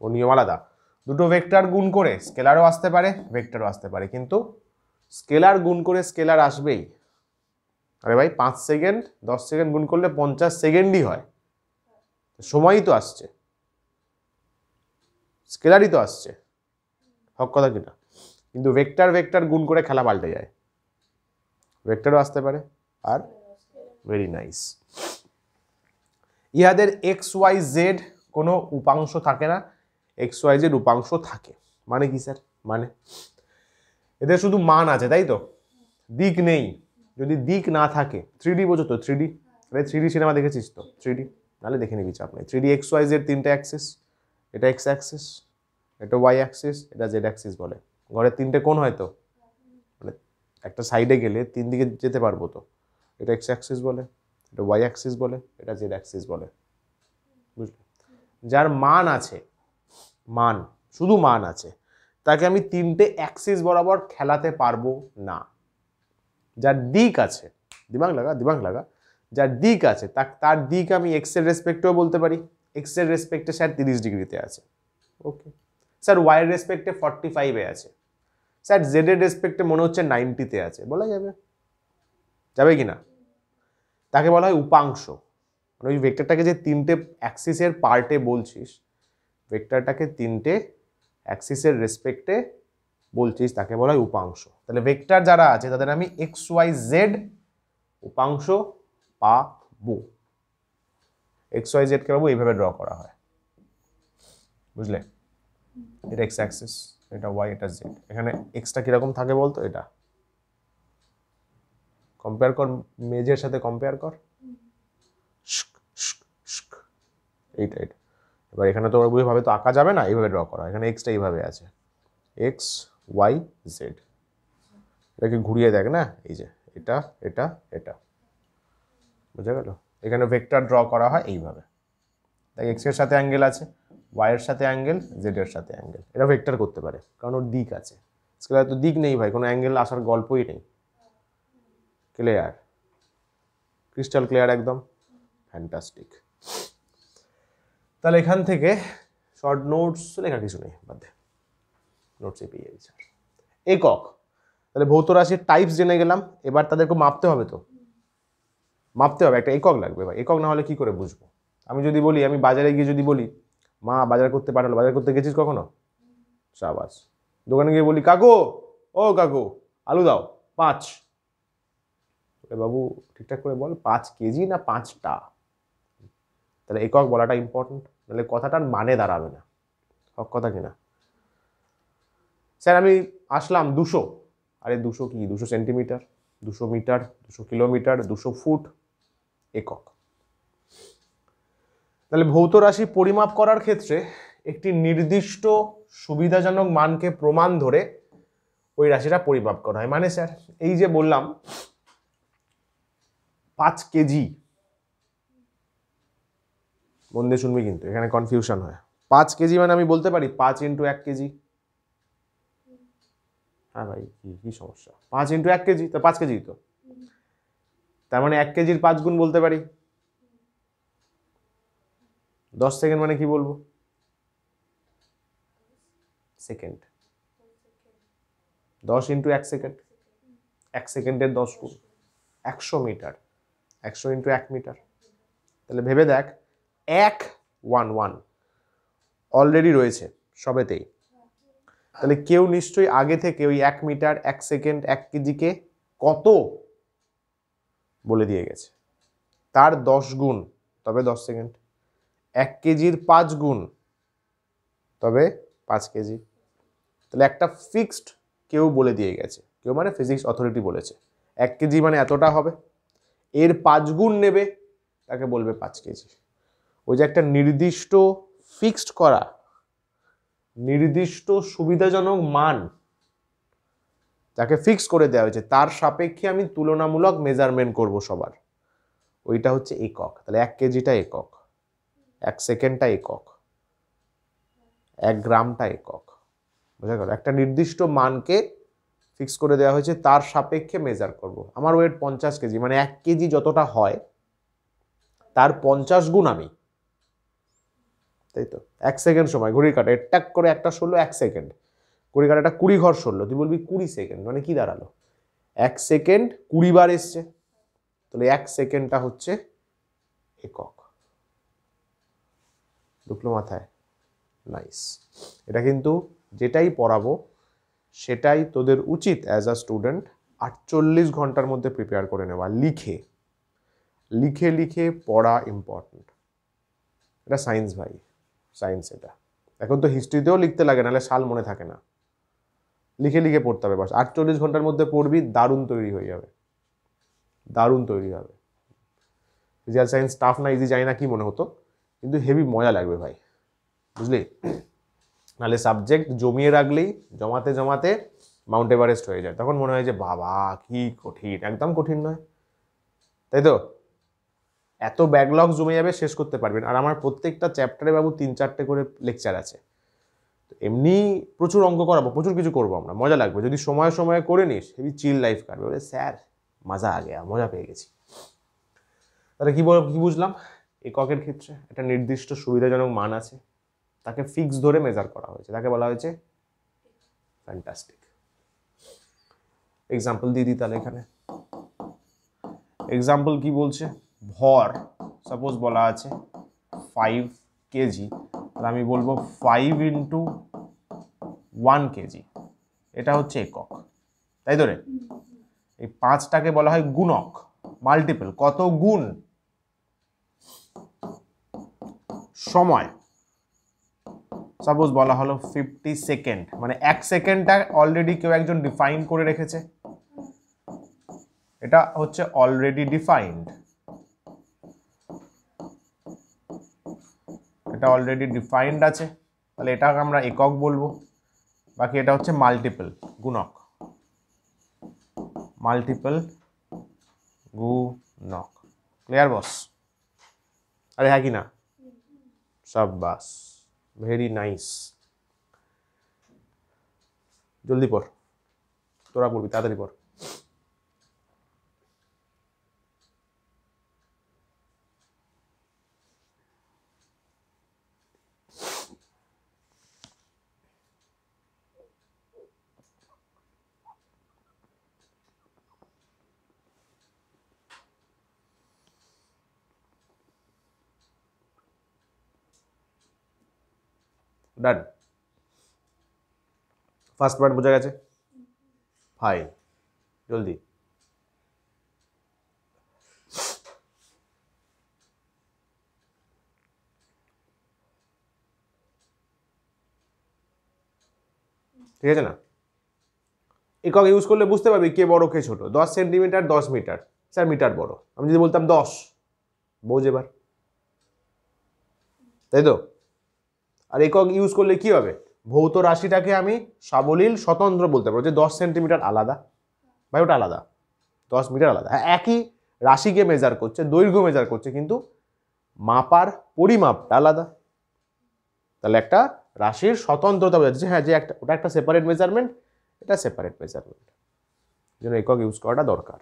ওর নিয়ম আলাদা। দুটো ভেক্টর গুণ করে স্কেলারও আসতে পারে, ভেক্টরও আসতে পারে, কিন্তু স্কেলার গুণ করে স্কেলার আসবেই। আরে ভাই 5 সেকেন্ড 10 সেকেন্ড গুণ করলে 50 সেকেন্ডই হয়, সময়ই তো আসছে, স্কেলারই তো আসছে, হক কথা কিনা? কিন্তু ভেক্টর গুণ করে খেলা পাল্টে যায়, ভেক্টরও আসতে পারে আর ভেরি নাইস। ইহাদের XYZ কোনো উপাংশ থাকে না, XYZ উপাংশ থাকে। মানে কি স্যার? মানে এদের শুধু মান আছে, তাই তো, দিক নেই। যদি দিক না থাকে, 3D বোঝো তো? 3D, আরে 3D সিনেমা দেখেছিস তো? 3D নাহলে দেখে নিবি, চাপ নেই। 3D XYZ তিনটে অ্যাক্সিস, এটা X অ্যাক্সিস, এটা Y অ্যাক্সিস, এটা Z অ্যাক্সিস বলে। ঘরের তিনটে কোণ হয় তো, মানে একটা সাইডে গেলে 3 দিকে যেতে পারবো তো। এটা X অ্যাক্সিস বলে, এটা Y অ্যাক্সিস বলে, এটা Z অ্যাক্সিস বলে। বুঝলি? যার মান আছে, মান, শুধু মান আছে, তাকে আমি তিনটে অ্যাক্সিস বরাবর খেলাতে পারবো না। যার দিক আছে, দিমাগ লাগা, যার দিক আছে, তার দিক আমি এক্স এর রেসপেক্টেও বলতে পারি। এক্স এর রেসপেক্টে স্যার 30 ডিগ্রিতে আছে, ওকে স্যার। ওয়াই এর রেসপেক্টে 45-এ আছে, স্যার। জেড এর রেসপেক্টে মনে হচ্ছে 90-তে আছে, বলা যাবে? যাবে কি না? তাকে বলা হয় উপাংশ। মানে ওই ভেক্টরটাকে যে তিনটে অ্যাক্সিসের পার্টে বলছিস, ভেক্টরটাকে তিনটে অ্যাক্সিসের রেসপেক্টে বলছিস, তাকে বলা হয় উপাংশ। তাহলে ভেক্টর যারা আছে তাদের আমি XYZ উপাংশ পাবো। XYZ কে পাবো, এইভাবে ড্র করা হয়, বুঝলে? এটা X অ্যাক্সিস, এটা Y, এটা Z। এখানে Xটা কিরকম থাকে বলতো? এটা কম্পেয়ার কর, মেজের সাথে কম্পেয়ার কর, এইটা। এবার এখানে তো ওইভাবে তো আঁকা যাবে না, এইভাবে ড্র করা। এখানে Xটা এইভাবে আছে, XYZ। এটাকে ঘুরিয়ে দেখ না, এই যে এটা, এটা, এটা। বুঝা গেল? এখানে ভেক্টর ড্র করা হয় এইভাবে, তাই এক্স এর সাথে অ্যাঙ্গেল আছে, ওয়াই এর সাথে অ্যাঙ্গেল, জেড এর সাথে অ্যাঙ্গেল, এটা ভেক্টর করতে পারে কারণ ওর দিক আছে। স্কেলার তো দিক নেই ভাই, কোনো অ্যাঙ্গেল আসার গল্পই নেই। ক্লিয়ার? ক্রিস্টাল ক্লিয়ার একদম, ফ্যান্টাস্টিক। তাহলে এখান থেকে শর্ট নোটস লেখা কিছু নেই, বাদ দে, নোটসে পেয়ে যাবি স্যার। একক, তাহলে ভৌত রাশির টাইপস জেনে গেলাম, এবার তাদেরকে মাপতে হবে, তো মাপতে হবে, একটা একক লাগবে ভাই, একক না হলে কি করে বুঝবো? আমি যদি বলি, আমি বাজারে গিয়ে যদি বলি মা বাজার করতে পাঠালো, বাজার করতে গেছিস কখনো? সাবাস। দোকানে গিয়ে বলি কাকু, ও কাকু আলু দাও 5, বাবু ঠিকঠাক করে বল 5 কেজি না 5টা? তাহলে একক বলাটা ইম্পর্টেন্ট, নাহলে কথাটার মানে দাঁড়াবে না। হক কথা কিনা? স্যার আমি আসলাম 200, আরে 200 কি, 200 সেন্টিমিটার, 200 মিটার, 200 কিলোমিটার, 200 ফুট, একক। তাহলে ভৌত রাশি পরিমাপ করার ক্ষেত্রে একটি নির্দিষ্ট সুবিধাজনক মানকে প্রমাণ ধরে ওই রাশিটা পরিমাপ করা হয়। মানে স্যার এই যে বললাম 5 কেজি, মন দিয়ে শুনবি কিন্তু, এখানে কনফিউশন হয়। 5 কেজি মানে আমি বলতে পারি 5 ইন্টু 1 কেজি। হ্যাঁ ভাই, কি সমস্যা? 5 ইন্টু 1 কেজি তো 5 কেজি, তো তার মানে 1 কেজির 5 গুণ বলতে পারি। 10 সেকেন্ড মানে কি বলবো? সেকেন্ড। 10 ইন্টু 1 সেকেন্ড, 1 সেকেন্ডের 10 গুণ, 100 মিটার, 100 ইন্টু 1 মিটার। তাহলে ভেবে দেখ, 1 অলরেডি রয়েছে সবেতেই। তাহলে কেউ নিশ্চয়ই আগে থেকে ওই 1 মিটার, 1 সেকেন্ড, 1 কেজিকে কত বলে দিয়ে গেছে, তার 10 গুণ তবে 10 সেকেন্ড, 1 কেজির 5 গুণ তবে 5 কেজি। তাহলে একটা ফিক্সড কেউ বলে দিয়ে গেছে, কেউ মানে ফিজিক্স অথরিটি বলেছে 1 কেজি মানে এতটা হবে, এর 5 গুণ নেবে তাকে বলবে 5 কেজি। ওই যে একটা নির্দিষ্ট ফিক্সড করা নির্দিষ্ট সুবিধাজনক মান যাকে ফিক্স করে দেওয়া হয়েছে, তার সাপেক্ষে আমি তুলনামূলক মেজারমেন্ট করব সবার, ওইটা হচ্ছে একক। তাহলে 1 কেজিটা একক, 1 সেকেন্ডটা একক, 1 গ্রামটা একক। বুঝা গেল? একটা নির্দিষ্ট মানকে ফিক্স করে দেওয়া হয়েছে, তার সাপেক্ষে মেজার করব। আমার ওয়েট 50 কেজি, মানে 1 কেজি যতটা হয় তার 50 গুণ আমি, তাই তো? 1 সেকেন্ড সময় ঘড়ির কাটা টাক করে একটা সরলো 1 সেকেন্ড, ঘড়ির কাটাটা 20 ঘর সরলো, তুই বলবি 20 সেকেন্ড, মানে কি দাঁড়ালো? 1 সেকেন্ড 20 বার এসছে, তাহলে 1 সেকেন্ডটা হচ্ছে একক। ঢুকলো মাথায়? নাইস। এটা কিন্তু যেটাই পড়াবো সেটাই তোদের উচিত অ্যাজ আ স্টুডেন্ট 48 ঘন্টার মধ্যে প্রিপেয়ার করে নেওয়া, লিখে লিখে লিখে পড়া ইম্পর্টেন্ট। এটা সায়েন্স ভাই, সায়েন্স। এটা এখন তো হিস্ট্রিতেও লিখতে লাগে, নাহলে সাল মনে থাকে না, লিখে লিখে পড়তে হবে। বাস 48 ঘন্টার মধ্যে পড়বি, দারুণ তৈরি হয়ে যাবে, দারুণ তৈরি হবে। ফিজিক্যাল সায়েন্স টাফ না ইজি জানি না কি মনে হতো, কিন্তু হেভি মজা লাগবে ভাই, বুঝলি? নাহলে সাবজেক্ট জমিয়ে রাখলেই জমাতে জমাতে মাউন্ট এভারেস্ট হয়ে যায়, তখন মনে হয় যে বাবা কি কঠিন। একদম কঠিন নয়, তাই তো? এত ব্যাকলগ জমে যাবে, শেষ করতে পারবেন। আর আমার প্রত্যেকটা চ্যাপ্টারে বাবু 3-4টে করে লেকচার আছে, এমনি প্রচুর অঙ্ক করাবো, প্রচুর কিছু করবো আমরা, মজা লাগবে যদি সময়ে সময়ে করে নিস, হেভি চিল লাইফ কাটবে। বলে স্যার মজা আ গেয়া, মজা পেয়ে গেছি। তাহলে কি বুঝলাম? এককের ক্ষেত্রে একটা নির্দিষ্ট সুবিধাজনক মান আছে, তাকে ফিক্স ধরে মেজার করা হয়েছে, তাকে বলা হয়েছে ফ্যান্টাস্টিক। এক্সাম্পল দিয়ে দিই তাহলে। এখানে এক্সাম্পল কি বলছে? ভর সাপোজ বলা আছে 5 কেজি, তাহলে আমি বলবো 5 ইন্টু 1 কেজি, এটা হচ্ছে একক, তাই তো রে? এই 5টাকে বলা হয় গুণক, মাল্টিপল, কত গুণ? সময় সাপোজ বলা হলো 50 সেকেন্ড, মানে 1 সেকেন্ডটা অলরেডি কেউ একজন ডিফাইন করে রেখেছে, এটা হচ্ছে অলরেডি ডিফাইন্ড, এটা অলরেডি ডিফাইন্ড আছে, তাহলে এটাকে আমরা একক বলবো। বাকি এটা হচ্ছে মাল্টিপল, গুণক, মাল্টিপল গুণক। ক্লিয়ার বস? আরে হ্যাঁ কি না? সাব্বাস, ভেরি নাইস। জলদি পড়, তোরা পড়বি, তাড়াতাড়ি পড়। ডান, ফার্স্ট পার্ট বোঝা গেছে? ফাইন, জলদি। ঠিক আছে না? একক ইউজ করলে বুঝতে পারবি কে বড় কে ছোট। 10 সেন্টিমিটার 10 মিটার, স্যার মিটার বড়, আমি যদি বলতাম 10, বোঝ এবার, তাই তো? আর একক ইউজ করলে কি হবে, ভৌত রাশিটাকে আমি সাবলীল স্বতন্ত্র বলতে পারবো, যে 10 সেন্টিমিটার আলাদা, ভাই ওটা আলাদা, 10 মিটার আলাদা। হ্যাঁ, একই রাশিকে মেজার করছে, দৈর্ঘ্য মেজার করছে, কিন্তু মাপার পরিমাপটা আলাদা। তাহলে একটা রাশির স্বতন্ত্রতা বোঝাচ্ছে, হ্যাঁ যে একটা, ওটা একটা সেপারেট মেজারমেন্ট, এটা সেপারেট মেজারমেন্ট, এই জন্য একক ইউজ করাটা দরকার।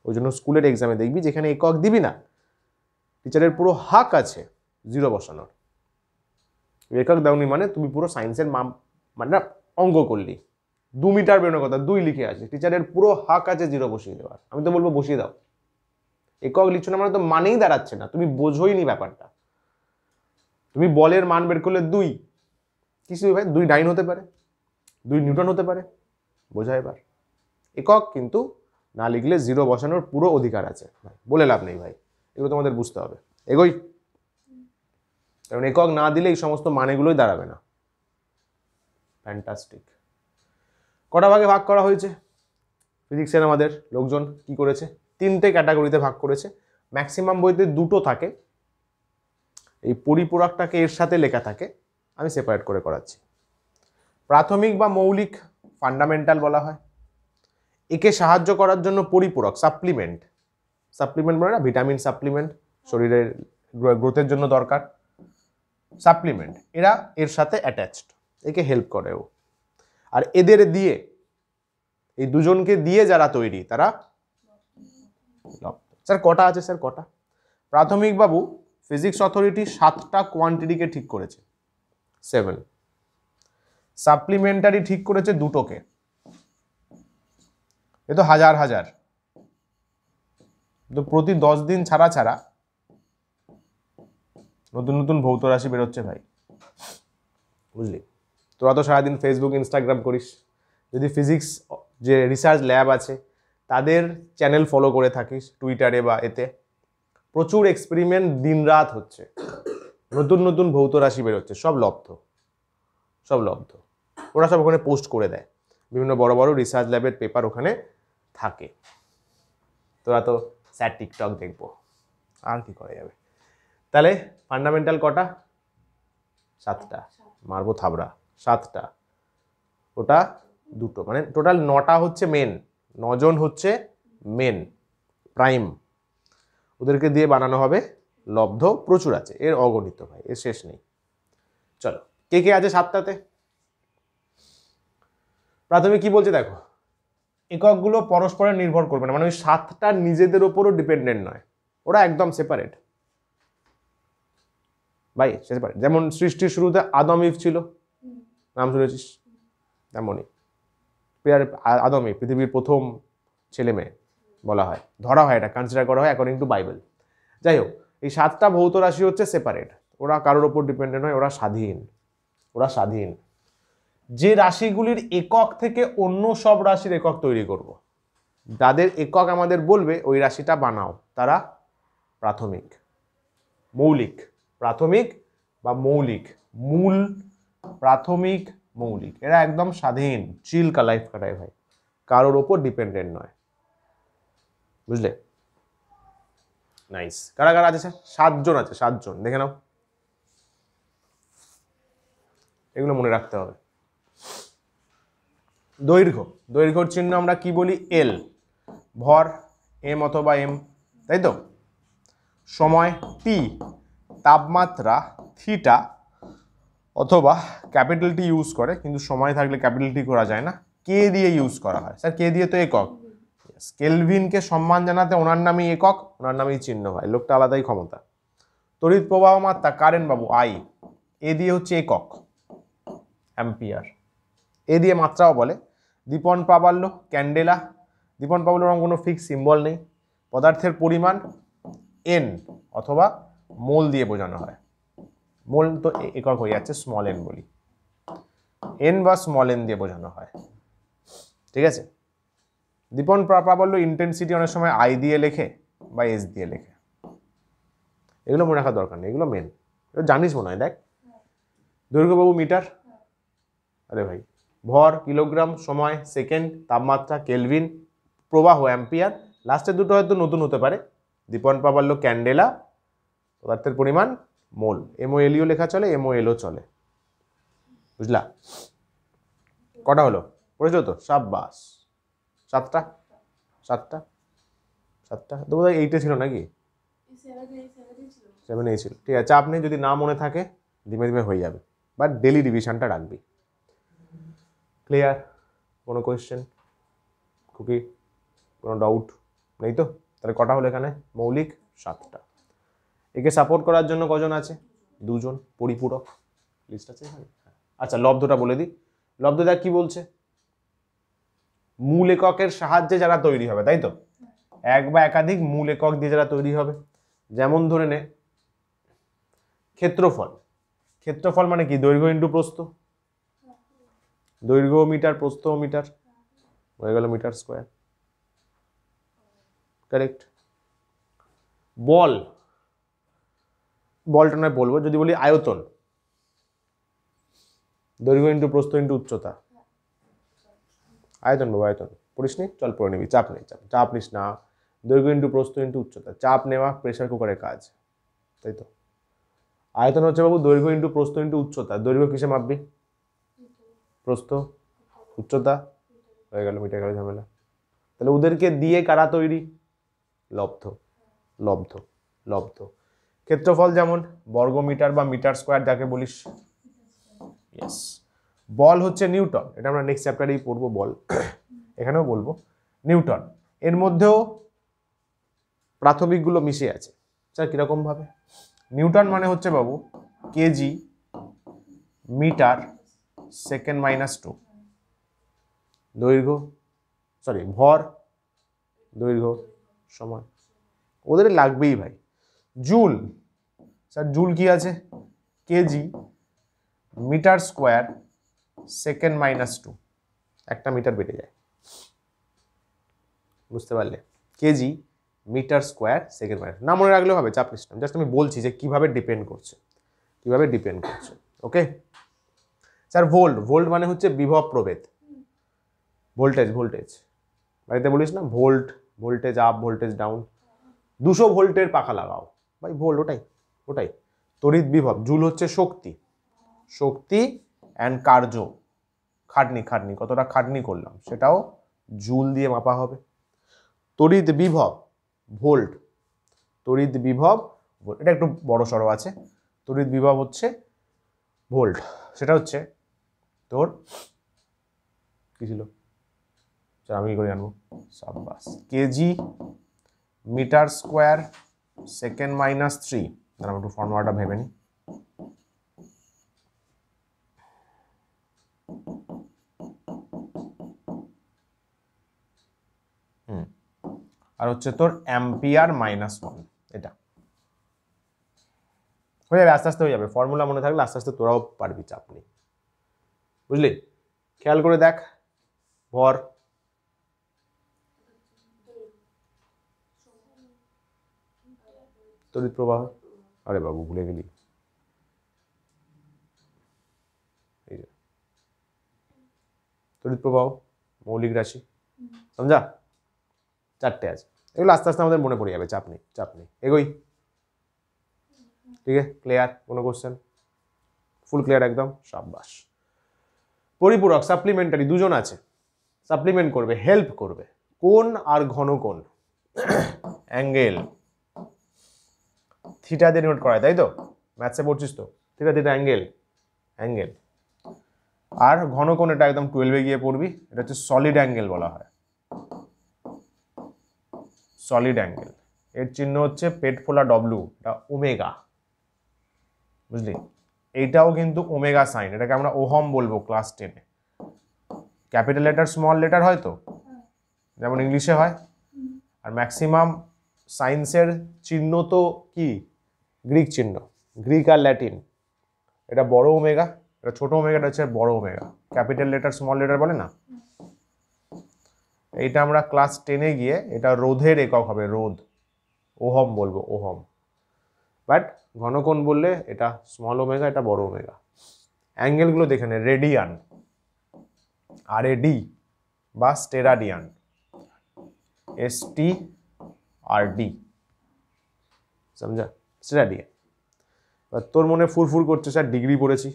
ওই জন্য স্কুলের এক্সামে দেখবি যেখানে একক দিবি না, টিচারের পুরো হাক আছে জিরো বসানোর। একক দাওনি মানে তুমি পুরো সায়েন্সের মানে অঙ্ক করলি, 2 মিটার বেরোনোর কথা 2 লিখে আছে, টিচারের পুরো হাক আছে জিরো বসিয়ে দেওয়ার। আমি তো বলবো বসিয়ে দাও, একক লিখছো না মানে তো মানেই দাঁড়াচ্ছে না, তুমি বোঝোই নি ব্যাপারটা। তুমি বলের মান বের করলে 2, কিছু ভাই 2 ডাইন হতে পারে, 2 নিউটন হতে পারে, বোঝা এবার? একক কিন্তু না লিখলে জিরো বসানোর পুরো অধিকার আছে, বলে লাভ নেই ভাই, এগুলো তোমাদের বুঝতে হবে। এগোই, কারণ একক না দিলে এই সমস্ত মানেগুলোই দাঁড়াবে না। ফ্যান্টাস্টিক। কটা ভাগে ভাগ করা হয়েছে ফিজিক্সের আমাদের লোকজন? কি করেছে, 3টে ক্যাটাগরিতে ভাগ করেছে। ম্যাক্সিমাম বইতে 2টো থাকে, এই পরিপূরকটাকে এর সাথে লেখা থাকে, আমি সেপারেট করে করাচ্ছি। প্রাথমিক বা মৌলিক, ফান্ডামেন্টাল বলা হয়। একে সাহায্য করার জন্য পরিপূরক, সাপ্লিমেন্ট, সাপ্লিমেন্ট বলে না, ভিটামিন সাপ্লিমেন্ট, শরীরের গ্রোথের জন্য দরকার, সাপ্লিমেন্ট, এরা এর সাথে অ্যাটাচড, একে হেল্প করে ও। আর এদের দিয়ে, এই দুজনকে দিয়ে যারা তৈরি তারা লব্ধ। স্যার কটা আছে স্যার, কটা? প্রাথমিক বাবু ফিজিক্স অথরিটি 7টা কোয়ান্টিটিকে ঠিক করেছে, 7। সাপ্লিমেন্টারি ঠিক করেছে 2টোকে, এ তো হাজার হাজার, তো প্রতি 10 দিন ছাড়া ছাড়া নতুন নতুন ভৌত রাশি বেরোচ্ছে ভাই, বুঝলি? তোরা তো সারাদিন ফেসবুক ইনস্টাগ্রাম করিস, যদি ফিজিক্স যে রিসার্চ ল্যাব আছে তাদের চ্যানেল ফলো করে থাকিস টুইটারে বা এতে, প্রচুর এক্সপেরিমেন্ট দিনরাত হচ্ছে, নতুন নতুন ভৌত রাশি বেরোচ্ছে, সব লব্ধ, সব লব্ধ। ওরা সব ওখানে পোস্ট করে দেয়, বিভিন্ন বড় বড় রিসার্চ ল্যাবের পেপার ওখানে থাকে। তোরা তো স্যার টিকটক দেখবো, আর কি করা যাবে। তাহলে ফান্ডামেন্টাল কটা? 7টা, মারবো থাবড়া, 7টা, ওটা 2টো, মানে টোটাল 9টা হচ্ছে মেন, 9 জন হচ্ছে মেন প্রাইম, ওদেরকে দিয়ে বানানো হবে লব্ধ, প্রচুর আছে, এর অগণিত ভাই, এর শেষ নেই। চলো, কে কে আছে 7টাতে? প্রাথমিক কি বলছে দেখো, এককগুলো পরস্পরের নির্ভর করবে না, মানে ওই 7টা নিজেদের ওপরও ডিপেন্ডেন্ট নয়, ওরা একদম সেপারেট ভাই, সেপারেট। যেমন সৃষ্টির শুরুতে আদম ইভ ছিল, নাম শুনেছিস? তেমনই আদম ইভ পৃথিবীর প্রথম ছেলে মেয়ে বলা হয়, ধরা হয়, এটা কনসিডার করা হয় অ্যাকর্ডিং টু বাইবেল। যাই হোক, এই 7টা ভৌত রাশি হচ্ছে সেপারেট, ওরা কারোর ওপর ডিপেন্ডেন্ট নয়, ওরা স্বাধীন, ওরা স্বাধীন। যে রাশিগুলির একক থেকে অন্য সব রাশির একক তৈরি করব, যাদের একক আমাদের বলবে ওই রাশিটা বানাও, তারা প্রাথমিক, মৌলিক, প্রাথমিক বা মৌলিক, মূল, প্রাথমিক, মৌলিক, এরা একদম স্বাধীন, চিল লাইফ কাটায় ভাই, কারোর ওপর ডিপেন্ডেন্ট নয়, বুঝলে? নাইস। কারা কারা আছে স্যার? 7 জন আছে, 7 জন, দেখে নাও, এগুলো মনে রাখতে হবে। দৈর্ঘ্য, দৈর্ঘ্যর চিহ্ন আমরা কি বলি? এল, ভর এম অথবা এম, তাই তো? সময় টি, তাপমাত্রা থিটা, অথবা ক্যাপিটাল টি ইউজ করে, কিন্তু সময় থাকলে ক্যাপিটাল টি করা যায় না, কে দিয়ে ইউজ করা হয়। স্যার কে দিয়ে তো একক, কেলভিনকে সম্মান জানাতে ওনার নামই একক, ওনার নামই চিহ্ন হয়, লোকটা আলাদাই ক্ষমতা। তড়িৎ প্রবাহ মাত্রা কারেন্ট বাবু আই, এ দিয়ে হচ্ছে একক অ্যাম্পিয়ার, এ দিয়ে মাত্রাও বলে। দীপন প্রাবল্য ক্যান্ডেলা, দীপন প্রাবল্যর কোনো ফিক্স সিম্বল নেই। পদার্থের পরিমাণ এন অথবা মোল দিয়ে বোঝানো হয়, মোল তো একক হয়ে যাচ্ছে, স্মল এন বলি, এন বা স্মল এন দিয়ে বোঝানো হয়, ঠিক আছে। দীপন প্রাবল্য ইন্টেন্সিটি অনেক সময় আই দিয়ে লেখে বা এস দিয়ে লেখে, এগুলো মনে রাখার দরকার নেই, এগুলো মেন, এগুলো জানিস মনে হয়। দেখ দৈর্ঘ্য বাবু মিটার, আরে ভাই, ভর কিলোগ্রাম, সময় সেকেন্ড, তাপমাত্রা কেলভিন, প্রবাহ অ্যাম্পিয়ার, লাস্টের দুটো হয়তো নতুন হতে পারে, দীপন প্রাবল্য ক্যান্ডেলা, পদার্থের পরিমাণ মোল, এমওএলইও লেখা চলে, এমওএলও চলে, বুঝলা? কটা হলো পড়েছো তো? সাব্বাস, সাতটা, সাতটা, সাতটা তো বোধহয় 8-এ ছিল নাকি? 7-এ ছিল, ঠিক আছে, চাপ নেই, যদি না মনে থাকে ধীমে ধীমে হয়ে যাবে, বাট ডেলি রিভিশনটা রাখবি। ক্লিয়ার? কোনো কোয়েশ্চেন খুকি, কোনো ডাউট নেই তো? তাহলে কটা হলো এখানে? মৌলিক 7টা। একে সাপোর্ট করার জন্য কজন আছে? 2জন পরিপূরক, লিস্ট আছে এখানে। আচ্ছা লব্ধটা বলে দিই, লব্ধ দেখ কি বলছে, মূল এককের সাহায্যে যারা তৈরি হবে, তাই তো, এক বা একাধিক মূল একক দিয়ে যারা তৈরি হবে, যেমন ধরে নে ক্ষেত্রফল, ক্ষেত্রফল মানে কি? দৈর্ঘ্য ইন্টু প্রস্থ, দৈর্ঘ্য মিটার, প্রস্থ মিটার, হয়ে গেল মিটার স্কোয়ার, কারেক্ট। বল, বলটা নয় বলবো, যদি বলি আয়তন, দৈর্ঘ্য ইন্টু প্রস্থ ইন্টু উচ্চতা, আয়তন বাবু, আয়তন পড়িস নি, চল পড়ে নিবি, চাপ নেই, চাপ নিস না, দৈর্ঘ্য ইন্টু প্রস্থ ইন্টু উচ্চতা, চাপ নেওয়া প্রেসার কুকারের কাজ, তাই তো। আয়তন হচ্ছে বাবু দৈর্ঘ্য ইন্টু প্রস্থ ইন্টু উচ্চতা, দৈর্ঘ্য কিসে মাপবি? প্রস্থ, উচ্চতা, হয়ে গেল, মিটার গেল ঝামেলা। তাহলে ওদেরকে দিয়ে কারা তৈরি? লব্ধ, লব্ধ, লব্ধ। ক্ষেত্রফল যেমন বর্গমিটার বা মিটার স্কোয়ার যাকে বলিস, ইয়েস। বল হচ্ছে নিউটন, এটা আমরা নেক্সট চ্যাপ্টারেই পড়বো, বল এখানেও বলবো। নিউটন, এর মধ্যেও প্রাথমিকগুলো মিশে আছে। স্যার কিরকম ভাবে? নিউটন মানে হচ্ছে বাবু কেজি মিটার সেকেন্ড -2, দৈর্ঘ্য সরি ভর দৈর্ঘ্য সময়, ওদের লাগবেই ভাই। জুল, স্যার জুল কি আছে? কেজি মিটার স্কোয়ার সেকেন্ড -2, একটা মিটার বেড়ে যায়, বুঝতে পারলে? কেজি মিটার স্কোয়ার সেকেন্ড -2, না মনে রাখলেও হবে, চাপ নিস না, জাস্ট আমি বলছি যে কিভাবে ডিপেন্ড করছে, কিভাবে ডিপেন্ড করছে, ওকে। স্যার ভোল্ট, ভোল্ট মানে হচ্ছে বিভব প্রভেদ, ভোল্টেজ, ভোল্টেজ বাড়িতে বলিস না, volt, voltage up, voltage down, 200 ভোল্টের পাখা লাগাও ভাই, ভোল্ট ওটাই, ওটাই। তড়িৎ বিভব, জুল হচ্ছে শক্তি, শক্তি অ্যান্ড কার্য, খাটনি, খাটনি কতটা খাটনি করলাম সেটাও জুল দিয়ে মাপা হবে। তড়িৎ বিভব ভোল্ট, তড়িৎ বিভব, এটা একটু বড় সড়ো আছে, তড়িৎ বিভব হচ্ছে ভোল্ট, সেটা হচ্ছে তোর কি ছিল, আমি কি করে জানবো, সাব্বাস, কেজি মিটার স্কোয়ার সেকেন্ড -3, দাঁড়া একটু ফর্মুলাটা ভেবে নি, আর হচ্ছে তোর অ্যাম্পিয়ার -1, এটা হয়ে যাবে, আস্তে আস্তে হয়ে যাবে, ফর্মুলা মনে থাকলে আস্তে আস্তে তোরাও পারবি, চাপ নেই, বুঝলি? খেয়াল করে দেখ, ভর, তড়িৎ প্রবাহ, আরে বাবু ভুলে গেলি, এই যে তড়িৎ প্রবাহ, মৌলিক রাশি, সমঝা? 4টে আছে, এগুলো আস্তে আস্তে আমাদের মনে পড়ে যাবে, চাপ নেই, চাপ নেই, এগোই, ঠিক আছে? ক্লিয়ার? কোনো কোশ্চেন? ফুল ক্লিয়ার একদম, সাব্বাস। পরিপূরক, সাপ্লিমেন্টারি, 2জন আছে, সাপ্লিমেন্ট করবে, হেল্প করবে, কোণ আর ঘন কোণ, অ্যাঙ্গেল, থিটা দিয়ে ডিনোট করা হয়, তাই তো? ম্যাথসে পড়ছিস তো, থিটা থিটা অ্যাঙ্গেল, অ্যাঙ্গেল। আর ঘনকোণ এটা একদম 12-এ গিয়ে পড়বি, এটা হচ্ছে সলিড অ্যাঙ্গেল বলা হয়, সলিড অ্যাঙ্গেল। এর চিহ্ন হচ্ছে পেট ফোলা ডব্লু, এটা ওমেগা, বুঝলি? এইটাও কিন্তু ওমেগা সাইন, এটাকে আমরা ওহম বলবো ক্লাস 10-এ। ক্যাপিটাল লেটার স্মল লেটার হয় তো, যেমন ইংলিশে হয়। আর ম্যাক্সিমাম সায়েন্সের চিহ্ন তো কি গ্রিক চিহ্ন, গ্রিক আর ল্যাটিন। এটা বড় ওমেগা, এটা ছোট ওমেগা, এটা হচ্ছে বড় omega. Capital letter small letter বলে না। এইটা আমরা ক্লাস 10-এ গিয়ে এটা রোধের একক হবে, রোধ, ওহম বলবো, ওহম। বাট ঘনকোণ বললে এটা স্মল ওমেগা, এটা বড় ওমেগা। অ্যাঙ্গেলগুলো দেখে নে, রেডিয়ান, RAD বা স্টেরাডিয়ান, STRD, সমঝা? স্টেরাডিয়ান। এবার তোর মনে ফুরফুর করছে স্যার ডিগ্রি পড়েছি,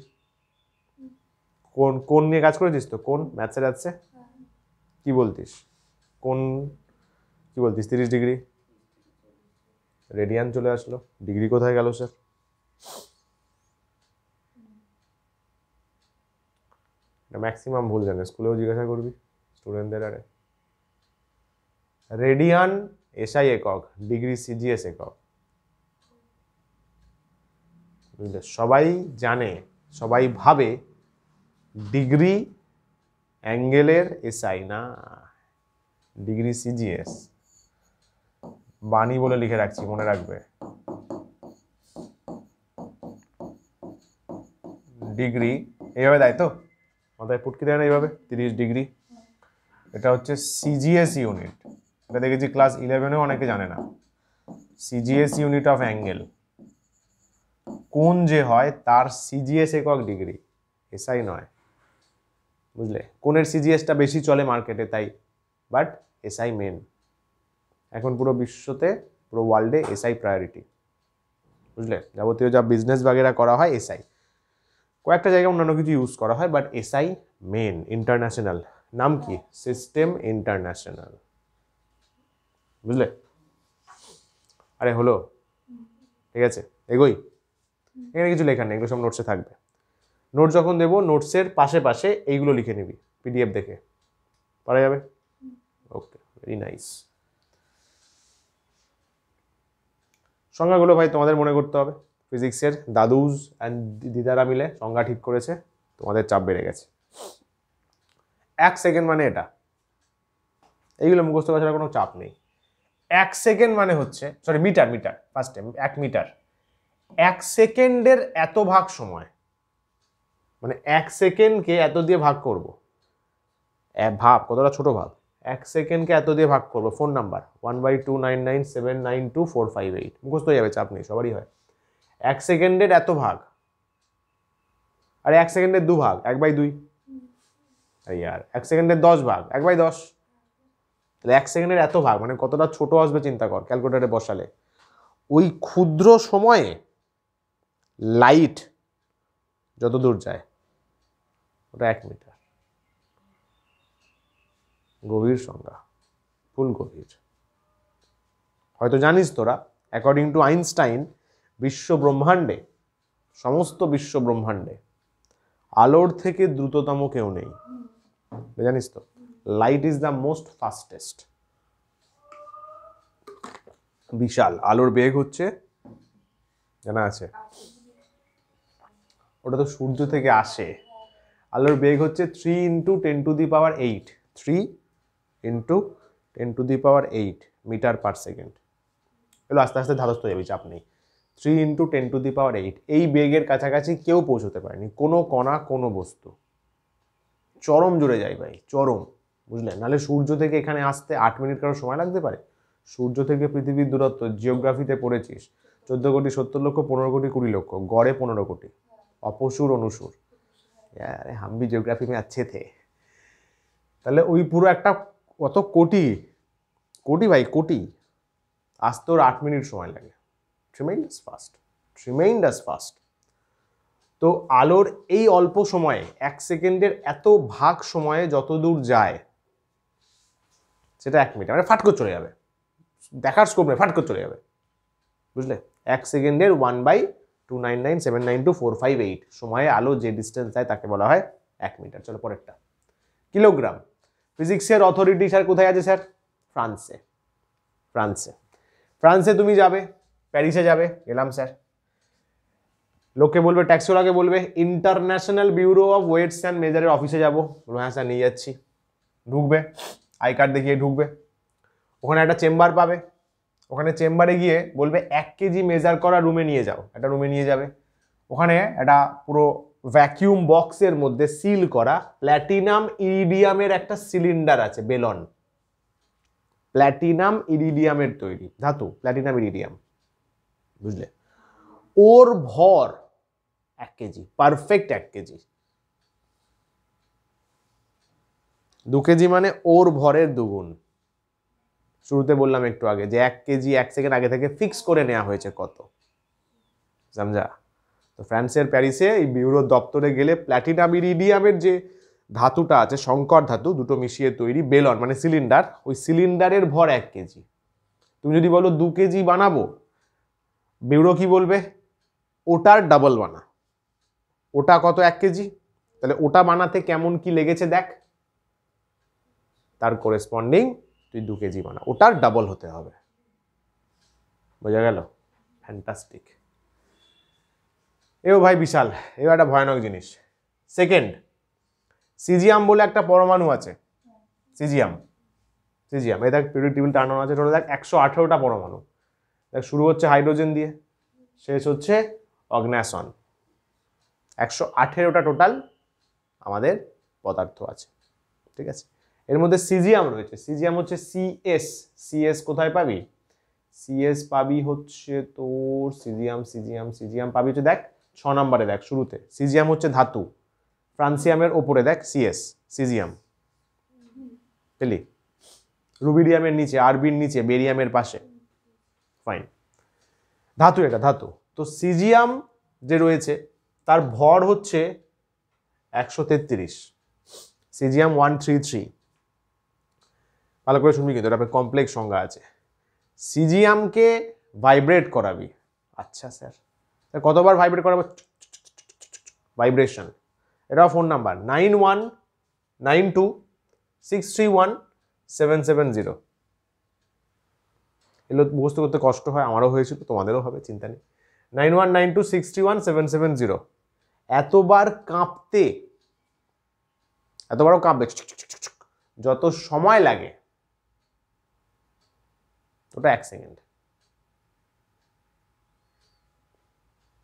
কোন নিয়ে কাজ করেছিস তো? কোন ম্যাথসের আছে কি বলতিস? কোন কি বলতিস? 30 ডিগ্রি, রেডিয়ান চলে আসলো, ডিগ্রি কোথায় গেল স্যার? ম্যাক্সিমাম ভুল জানে, স্কুলেও জিজ্ঞাসা করবি স্টুডেন্টদের। আরে রেডিয়ান SI একক, ডিগ্রি CGS একক। সবাই জানে, সবাই ভাবে ডিগ্রি অ্যাঙ্গেলের SI না, ডিগ্রি CGS। বাণী বলে লিখে রাখছি, মনে রাখবে। ডিগ্রি এইভাবে দেয় তো, মাথায় ফুটকি দেয় না এইভাবে, 30 ডিগ্রি। এটা হচ্ছে CGS ইউনিট, এটা দেখেছি ক্লাস 11-এও অনেকে জানে না। CGS ইউনিট অফ অ্যাঙ্গেল, কোণ যে হয় তার CGS একক ডিগ্রি, SI নয়, বুঝলে? কোণের CGS-টা বেশি চলে মার্কেটে তাই, বাট SI মেন। এখন পুরো বিশ্বতে, পুরো ওয়ার্ল্ডে SI প্রায়োরিটি, বুঝলে? যাবতীয় যা বিজনেস বাগেরা করা হয় SI, কয়েকটা জায়গায় অন্যান্য কিছু ইউজ করা হয়, বাট SI মেন, ইন্টারন্যাশনাল। নাম কি? সিস্টেম ইন্টারন্যাশনাল, বুঝলে? আরে হলো, ঠিক আছে, এগোই। এখানে কিছু লেখা নেই, এগুলো সব নোটসে থাকবে। নোট যখন দেবো, নোটসের পাশে পাশে এইগুলো লিখে নিবি, PDF দেখে পারা যাবে। ওকে, ভেরি নাইস। সংজ্ঞাগুলো ভাই তোমাদের মনে করতে হবে। ফিজিক্সের দাদুজ অ্যান্ড দিদারা মিলে সংজ্ঞা ঠিক করেছে, তোমাদের চাপ বেড়ে গেছে। 1 সেকেন্ড মানে এটা, এইগুলো মুখস্থ করা ছাড়া কোনো চাপ নেই। 1 সেকেন্ড মানে হচ্ছে, sorry metre, first time 1 metre, 1 সেকেন্ডের এত ভাগ সময়, মানে 1 সেকেন্ডকে এত দিয়ে ভাগ করব, ভাব কতটা ছোট ভাব। 1 সেকেন্ডকে এত দিয়ে ভাগ করবো, ফোন নাম্বার 1/299792458, মুখস্থ হয়ে যাবে, চাপ নেই, সবারই হয়। 1 সেকেন্ডের এত ভাগ, আর 1 সেকেন্ডের 2 ভাগ 1/2, আর 1 সেকেন্ডের 10 ভাগ 1/10। তাহলে 1 সেকেন্ডের এত ভাগ মানে কতটা ছোট আসবে চিন্তা কর, ক্যালকুলেটারে বসালে। ওই ক্ষুদ্র সময়ে লাইট যত দূর যায় ওটা 1 মিটার। গভীর সংজ্ঞা, ফুল গভীর। হয়তো জানিস তোরা, অ্যাকর্ডিং টু আইনস্টাইন, সমস্ত বিশ্ব ব্রহ্মাণ্ডে আলোর থেকে দ্রুততম কেউ নেই, জানিস তো? Light is the most fastest. বিশাল আলোর বেগ হচ্ছে, জানা আছে? ওটা তো সূর্য থেকে আসে। আলোর বেগ হচ্ছে 3 × 10⁸, 3 × 10⁸ মিটার পার সেকেন্ড। এগুলো আস্তে আস্তে ধারস্থ হয়ে যাবে, চাপ নেই। 3 × 10⁸, এই বেগের কাছাকাছি কেউ পৌঁছতে পারেনি, কোনো কণা, কোনো বস্তু। চরম জুড়ে যায় ভাই, চরম, বুঝলে? নাহলে সূর্য থেকে এখানে আসতে 8 মিনিট কারো সময় লাগতে পারে? সূর্য থেকে পৃথিবীর দূরত্ব জিওগ্রাফিতে পড়েছিস, 14,70,00,000, 14,70,00,000, গড়ে 15 কোটি, অপসুর অনুসুর। আরে হাম ভি জিওগ্রাফি মে আচ্ছে থে। তাহলে ওই পুরো একটা কত কোটি কোটি ভাই, কোটি, আসতে ওর 8 মিনিট সময় লাগে। Tremendous fast. তো আলোর এই অল্প সময়ে, 1 সেকেন্ডের এত ভাগ সময়ে যত দূর যায় সেটা 1 মিটার, মানে ফাট করে চলে যাবে, দেখার স্কোপ নেই, ফাট করে চলে যাবে, বুঝলে? 1 সেকেন্ডের 1/299,792,458 সময়ে আলো যে ডিস্টেন্স যায় তাকে বলা হয় 1 মিটার। চলো পরেরটা, কিলোগ্রাম। ফিজিক্সের অথরিটি স্যার কোথায় আছে স্যার? ফ্রান্সে। ফ্রান্সে তুমি যাবে, প্যারিসে যাবে, গেলাম স্যার। লোককে বলবে, ট্যাক্সিওয়ালাকে বলবে international bureau of weights and মেজারের অফিসে যাবো, বলবো হ্যাঁ স্যার নিয়ে যাচ্ছি। ঢুকবে, আই কার্ড দেখিয়ে ঢুকবে, ওখানে একটা চেম্বার পাবে, ওখানে চেম্বারে গিয়ে বলবে 1 কেজি মেজার করা রুমে নিয়ে যাও, একটা রুমে নিয়ে যাবে। ওখানে একটা পুরো ভ্যাকিউম বক্সের মধ্যে সিল করা প্ল্যাটিনাম ইরিডিয়ামের একটা সিলিন্ডার আছে, বেলন, প্ল্যাটিনাম ইরিডিয়ামের তৈরি ধাতু, প্ল্যাটিনাম ইরিডিয়াম, বুঝলে? ওর ভর 1 কেজি, পারফেক্ট 1 কেজি। 2 কেজি মানে ওর ভরের দুগুণ। শুরুতে বললাম একটু আগে যে 1 কেজি 1 সেকেন্ড আগে থেকে ফিক্স করে নেওয়া হয়েছে কত, সমঝা? তো ফ্রান্সের প্যারিসে এই ব্যুরোর দপ্তরে গেলে প্ল্যাটিনাম ইরিডিয়ামের যে ধাতুটা আছে, সংকর ধাতু, দুটো মিশিয়ে তৈরি বেলন মানে সিলিন্ডার, ওই সিলিন্ডারের ভর 1 কেজি। তুমি যদি বলো 2 কেজি বানাবো, ব্যুরো কি বলবে? ওটার ডাবল বানা। ওটা কত? 1 কেজি। তাহলে ওটা বানাতে কেমন কি লেগেছে দেখ, তার করেসপন্ডিং তুই 2 কেজি বানা, ওটার ডাবল হতে হবে। বোঝা গেল? ফ্যান্টাস্টিক। এও ভাই বিশাল, এও একটা ভয়ানক জিনিস। সেকেন্ড, সিজিয়াম বলে একটা পরমাণু আছে, সিজিয়াম। এই দেখ পিরিয়ডিক টেবিল টার্ন আছে, টোটাল দেখ 118টা পরমাণু। দেখ শুরু হচ্ছে হাইড্রোজেন দিয়ে, শেষ হচ্ছে অগ্ন্যাসন। 118টা টোটাল আমাদের পদার্থ আছে, ঠিক আছে? এর মধ্যে সিজিয়াম রয়েছে, সিজিয়াম হচ্ছে সিএস কোথায় পাবি? সিএস পাবি হচ্ছে তোর সিজিয়াম পাবি হচ্ছে দেখ 6 নম্বরে, দেখ শুরুতে সিজিয়াম হচ্ছে ধাতু, ফ্রান্সিয়ামের ওপরে দেখ সিজিয়াম, পেলি? রুবিডিয়ামের নিচে, আরবির নিচে, বেরিয়ামের পাশে, ফাইন। ধাতু, এটা ধাতু। তো সিজিয়াম যে রয়েছে তার ভর হচ্ছে 133, সিজিয়াম 133। ভালো করে শুনবি কিন্তু, এটা কমপ্লেক্স সংজ্ঞা আছে। সিজিয়ামকে ভাইব্রেট করাবি, আচ্ছা স্যার কতবার ভাইব্রেট করাবো? ভাইব্রেশন। এটাও ফোন নাম্বার 9192631770। এগুলো মুখস্থ করতে কষ্ট হয়, আমারও হয়েছিল, তোমাদেরও হবে, চিন্তা নেই। 9192631770। এতবারও কাঁপবে, যত সময় লাগে ওটা 1 সেকেন্ড।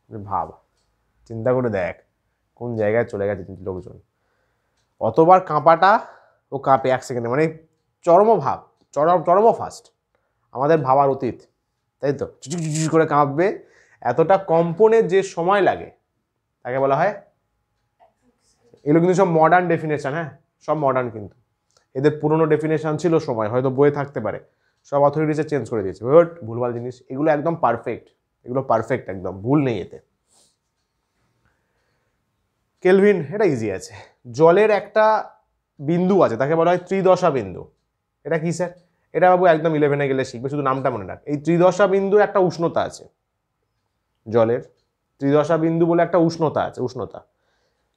ভাব, চিন্তা করে দেখ কোন জায়গায় চলে গেছে লোকজন। অতবার কাঁপাটা ও কাঁপে 1 সেকেন্ডে, মানে চরম ফাস্ট, আমাদের ভাবার অতীত, তাই তো? চুচুচ করে কাঁপবে, এতটা কম্পনের যে সময় লাগে তাকে বলা হয়। এগুলো কিন্তু সব মডার্ন ডেফিনেশন, হ্যাঁ সব মডার্ন, কিন্তু এদের পুরনো ডেফিনেশন ছিল সময়, হয়তো বইয়ে থাকতে পারে, সব অথরিটিসে চেঞ্জ করে দিয়েছে, বাট ভুলভাল জিনিস। এগুলো একদম পারফেক্ট, এগুলো পারফেক্ট, একদম ভুল নেই এতে। কেলভিন, এটা ইজি আছে। জলের একটা বিন্দু আছে, তাকে বলা হয় ত্রিদশা বিন্দু। এটা কি স্যার? এটা বাবু একদম 11-এ গেলে শিখবে, শুধু নামটা মনে রাখ। এই ত্রিদশা বিন্দুর একটা উষ্ণতা আছে, জলের ত্রিদশা বিন্দু বলে একটা উষ্ণতা আছে, উষ্ণতা।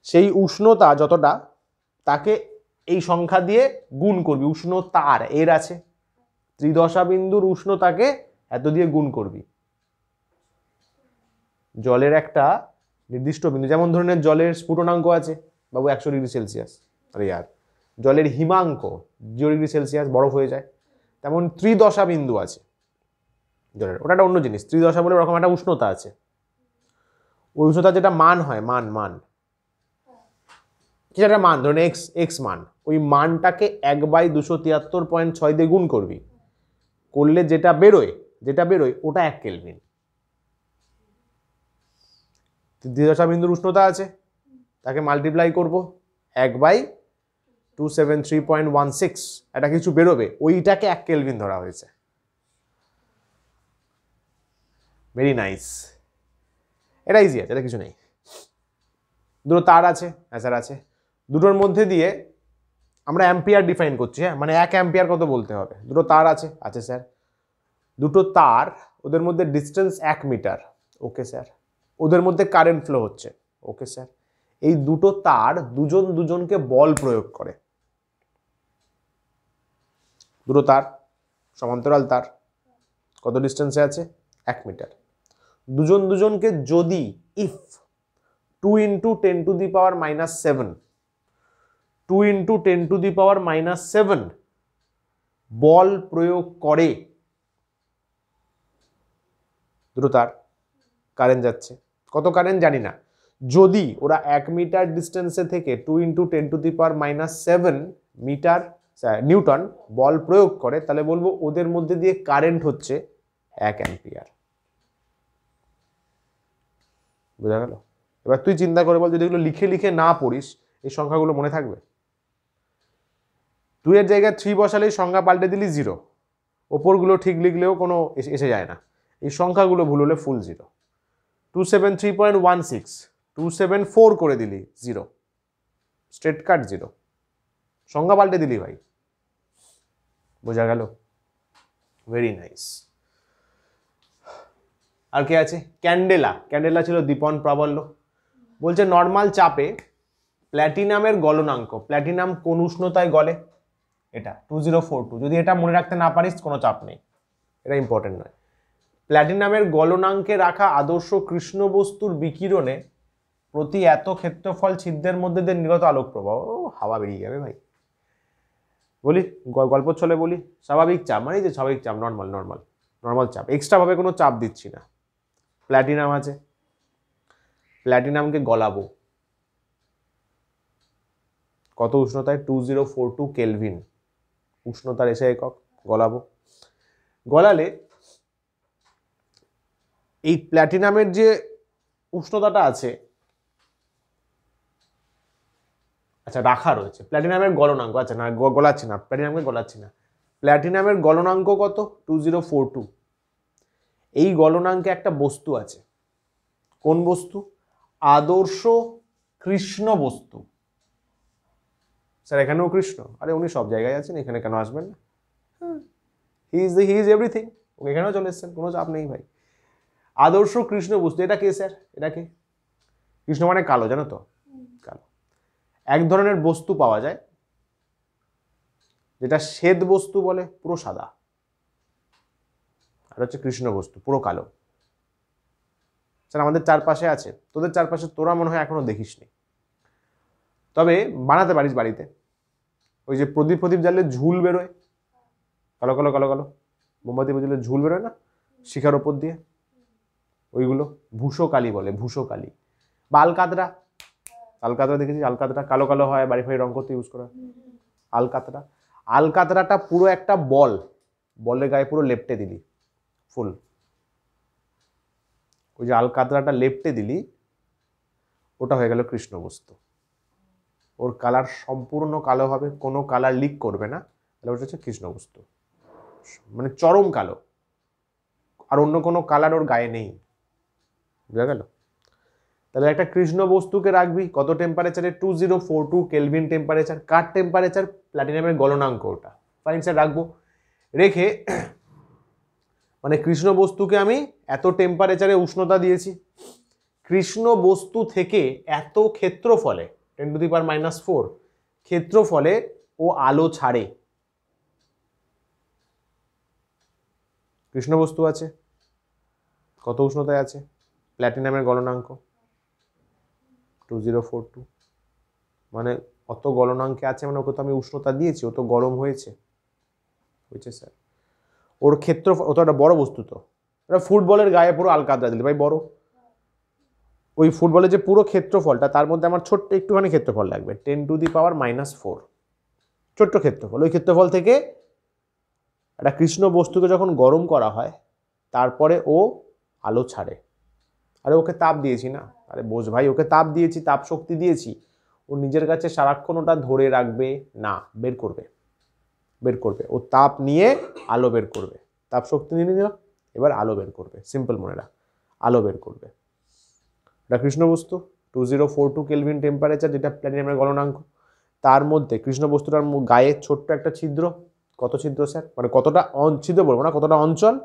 সেই উষ্ণতা যতটা, তাকে এই সংখ্যা দিয়ে গুণ করবি। উষ্ণতার এর আছে, ত্রিদশা বিন্দুর উষ্ণতাকে এত দিয়ে গুণ করবি। জলের একটা নির্দিষ্ট বিন্দু, যেমন ধরনের জলের স্ফুটনাঙ্ক আছে বাবু 100 ডিগ্রি সেলসিয়াস, আরে ইয়ার জলের হিমাঙ্ক 0 ডিগ্রি সেলসিয়াস, বরফ হয়ে যায়। তেমন ত্রিদশা বিন্দু আছে জলের, ওটা একটা অন্য জিনিস। ত্রিদশা বলে ওরকম একটা উষ্ণতা আছে, ওই উষ্ণতা যেটা মান হয়, মান কি একটা মান, ধরুন এক্স মান, ওই মানটাকে 1/273.6 দিয়ে গুণ করবি, করলে যেটা বেরোয় ওটা 1 কেলভিন। ত্রিদশা বিন্দুর উষ্ণতা আছে, তাকে মাল্টিপ্লাই করব 1/273.16, এটা কিছু বেরোবে, ওইটাকে 1 কেলভিন ধরা হয়েছে। ভেরি নাইস, এটা ইজি আছে, এটা কিছু নেই। দুটো তার আছে, হ্যাঁ স্যার আছে। দুটোর মধ্যে দিয়ে আমরা অ্যাম্পিয়ার ডিফাইন করছি, হ্যাঁ মানে 1 অ্যাম্পিয়ার কত বলতে হবে। দুটো তার আছে স্যার, দুটো তার ওদের মধ্যে ডিস্টেন্স 1 মিটার, ওকে স্যার। ওদের মধ্যে কারেন্ট ফ্লো হচ্ছে, ওকে স্যার। এই দুটো তার দুজন দুজনকে বল প্রয়োগ করে, দুটো তার সমান্তরাল তার, কত ডিস্টেন্সে আছে? 1 মিটার। দুজন দুজনকে যদি ইফ 2 × 10⁻⁻7 2 × 10⁻⁻7 বল প্রয়োগ করে, দুটো তার কারেন্ট যাচ্ছে, কত কারেন্ট জানি না। যদি ওরা 1 মিটার ডিস্টেন্সে থেকে 2 × 10⁻⁷ মিটার নিউটন বল প্রয়োগ করে, তাহলে বলবো ওদের মধ্যে দিয়ে কারেন্ট হচ্ছে 1 অ্যাম্পিয়ার। বোঝা গেল? এবার তুই চিন্তা করে বল, যদি এগুলো লিখে লিখে না পড়িস এই সংখ্যাগুলো মনে থাকবে? 2 এর জায়গায় 3 বসালেই সংখ্যা পাল্টে দিলি 0, ওপরগুলো ঠিক লিখলেও কোনো এসে যায় না, এই সংখ্যাগুলো ভুল হলে ফুল 0। 273.16 274 করে দিলি 0, স্ট্রেট কাট 0, সংখ্যা পাল্টে দিলি ভাই। বোঝা গেল? Very nice. আর কে আছে? ক্যান্ডেলা। ক্যান্ডেলা ছিল দীপন প্রাবল্য। বলছে নর্মাল চাপে প্ল্যাটিনামের গলনাঙ্ক, প্ল্যাটিনাম কোন উষ্ণতায় গলে? এটা 2042। যদি এটা মনে রাখতে না পারিস কোনো চাপ নেই, এটা ইম্পর্টেন্ট নয়। প্ল্যাটিনামের গলনাঙ্কে রাখা আদর্শ কৃষ্ণ বস্তুর বিকিরণে প্রতি এত ক্ষেত্রফল ছিদ্রের মধ্যে দিয়ে নির্গত আলোক প্রবাহ, হাওয়া বেরিয়ে যাবে ভাই। বলি গল্প চলে বলি, স্বাভাবিক চাপ মানে যে স্বাভাবিক চাপ, নর্মাল নর্মাল নর্মাল চাপ, এক্সট্রা ভাবে কোনো চাপ দিচ্ছি না। প্ল্যাটিনাম আছে, প্ল্যাটিনামকে গলাবো কত উষ্ণতায়? 2042 কেলভিন উষ্ণতার এসে একক, গলাবো। গলালে এই প্ল্যাটিনামের যে উষ্ণতাটা আছে, আচ্ছা রাখা রয়েছে প্ল্যাটিনামের গলনাঙ্ক, আচ্ছা না গলাচ্ছি না, প্ল্যাটিনামকে গলাচ্ছি না, প্ল্যাটিনামের গলনাঙ্ক কত? 2042। এই গলনাঙ্কে একটা বস্তু আছে, কোন বস্তু? আদর্শ কৃষ্ণ বস্তু। স্যার এখানেও কৃষ্ণ? আরে উনি সব জায়গায় আছেন, এখানে কেন আসবেন না? হি ইজ এভরিথিং, এখানেও চলে এসছেন, কোনো চাপ নেই ভাই। আদর্শ কৃষ্ণ বস্তু, এটা কে স্যার? এটা কে? কৃষ্ণ মানে কালো, জানো তো? কালো। এক ধরনের বস্তু পাওয়া যায় যেটা শ্বেত বস্তু বলে, পুরো সাদা, আর হচ্ছে কৃষ্ণ বস্তু পুরো কালো। স্যার আমাদের চারপাশে আছে, তোদের চারপাশে তোরা মনে হয় এখনো দেখিসনি, তবে বানাতে পারিস বাড়িতে। ওই যে প্রদীপ জ্বাললে ঝুল বেরোয়, কালো কালো কালো কালো, মোমবাতি জ্বাললে ঝুল বেরোয় না শিখার ওপর দিয়ে, ওইগুলো ভূষকালি বলে, ভূষকালি। বা আলকাতরা, আলকাতরা দেখেছিস? আলকাতরা কালো কালো হয়, বাড়ি ফাড়ি রং করতে ইউজ করা আলকাতরা। আলকাতরাটা পুরো একটা বল, বলের গায়ে পুরো লেপটে দিলি ফুল, ওই যে আলকাতরাটা লেপটে দিলি, ওটা হয়ে গেল কৃষ্ণ বস্তু। ওর কালার সম্পূর্ণ কালো হবে, কোনো কালার লিক করবে না, তাহলে ওটা হচ্ছে কৃষ্ণ বস্তু, মানে চরম কালো, আর অন্য কোনো কালার ওর গায়ে নেই। বুঝা গেল? তাহলে একটা কৃষ্ণ বস্তুকে রাখবি কত টেম্পারেচারে? 2042 কেলভিন টেম্পারেচার। কার টেম্পারেচার? প্ল্যাটিনামের গলনাঙ্ক, ওটা ফাইন স্যার রাখবো। রেখে মানে কৃষ্ণ বস্তুকে আমি এত টেম্পারেচারে উষ্ণতা দিয়েছি, কৃষ্ণ বস্তু থেকে এত ক্ষেত্রফলে 10⁻⁴ ক্ষেত্রফলে ও আলো ছাড়ে। কৃষ্ণ বস্তু আছে, কত উষ্ণতায় আছে? প্ল্যাটিনামের গলনাঙ্ক 2042, মানে অত গলনাঙ্কে আছে, মানে ওকে তো আমি উষ্ণতা দিয়েছি, ও তো গরম হয়েছে, বুঝছে স্যার? ওর ক্ষেত্রফল, ও তো একটা বড় বস্তু, তো এটা ফুটবলের গায়ে পুরো আলকাতরা দিলে ভাই বড়, ওই ফুটবলের যে পুরো ক্ষেত্রফলটা, তার মধ্যে আমার ছোট্ট একটুখানি ক্ষেত্রফল লাগবে, 10⁻⁻⁴ ছোট্ট ক্ষেত্রফল। ওই ক্ষেত্রফল থেকে একটা কৃষ্ণ বস্তুকে যখন গরম করা হয়, তারপরে ও আলো ছাড়ে। আরে ওকে তাপ দিয়েছি না, আরে বোঝ ভাই, ওকে তাপ দিয়েছি, তাপ শক্তি দিয়েছি, ও নিজের কাছে সারাক্ষণ ওটা ধরে রাখবে না, বের করবে, বের করবে, ও তাপ নিয়ে আলো বের করবে, তাপ শক্তি নিয়ে নিল, এবার আলো বের করবে, সিম্পল মনে রাখ, আলো বের করবে। এটা কৃষ্ণ বস্তু 2042 কেলভিন টেম্পারেচার, যেটা প্ল্যাটিনামের গলনাঙ্ক। তার মধ্যে কৃষ্ণ বস্তুটার গায়ে ছোট্ট একটা ছিদ্র, কত ছিদ্র স্যার? মানে কতটা ছিদ্র বলবো না, কতটা অঞ্চল?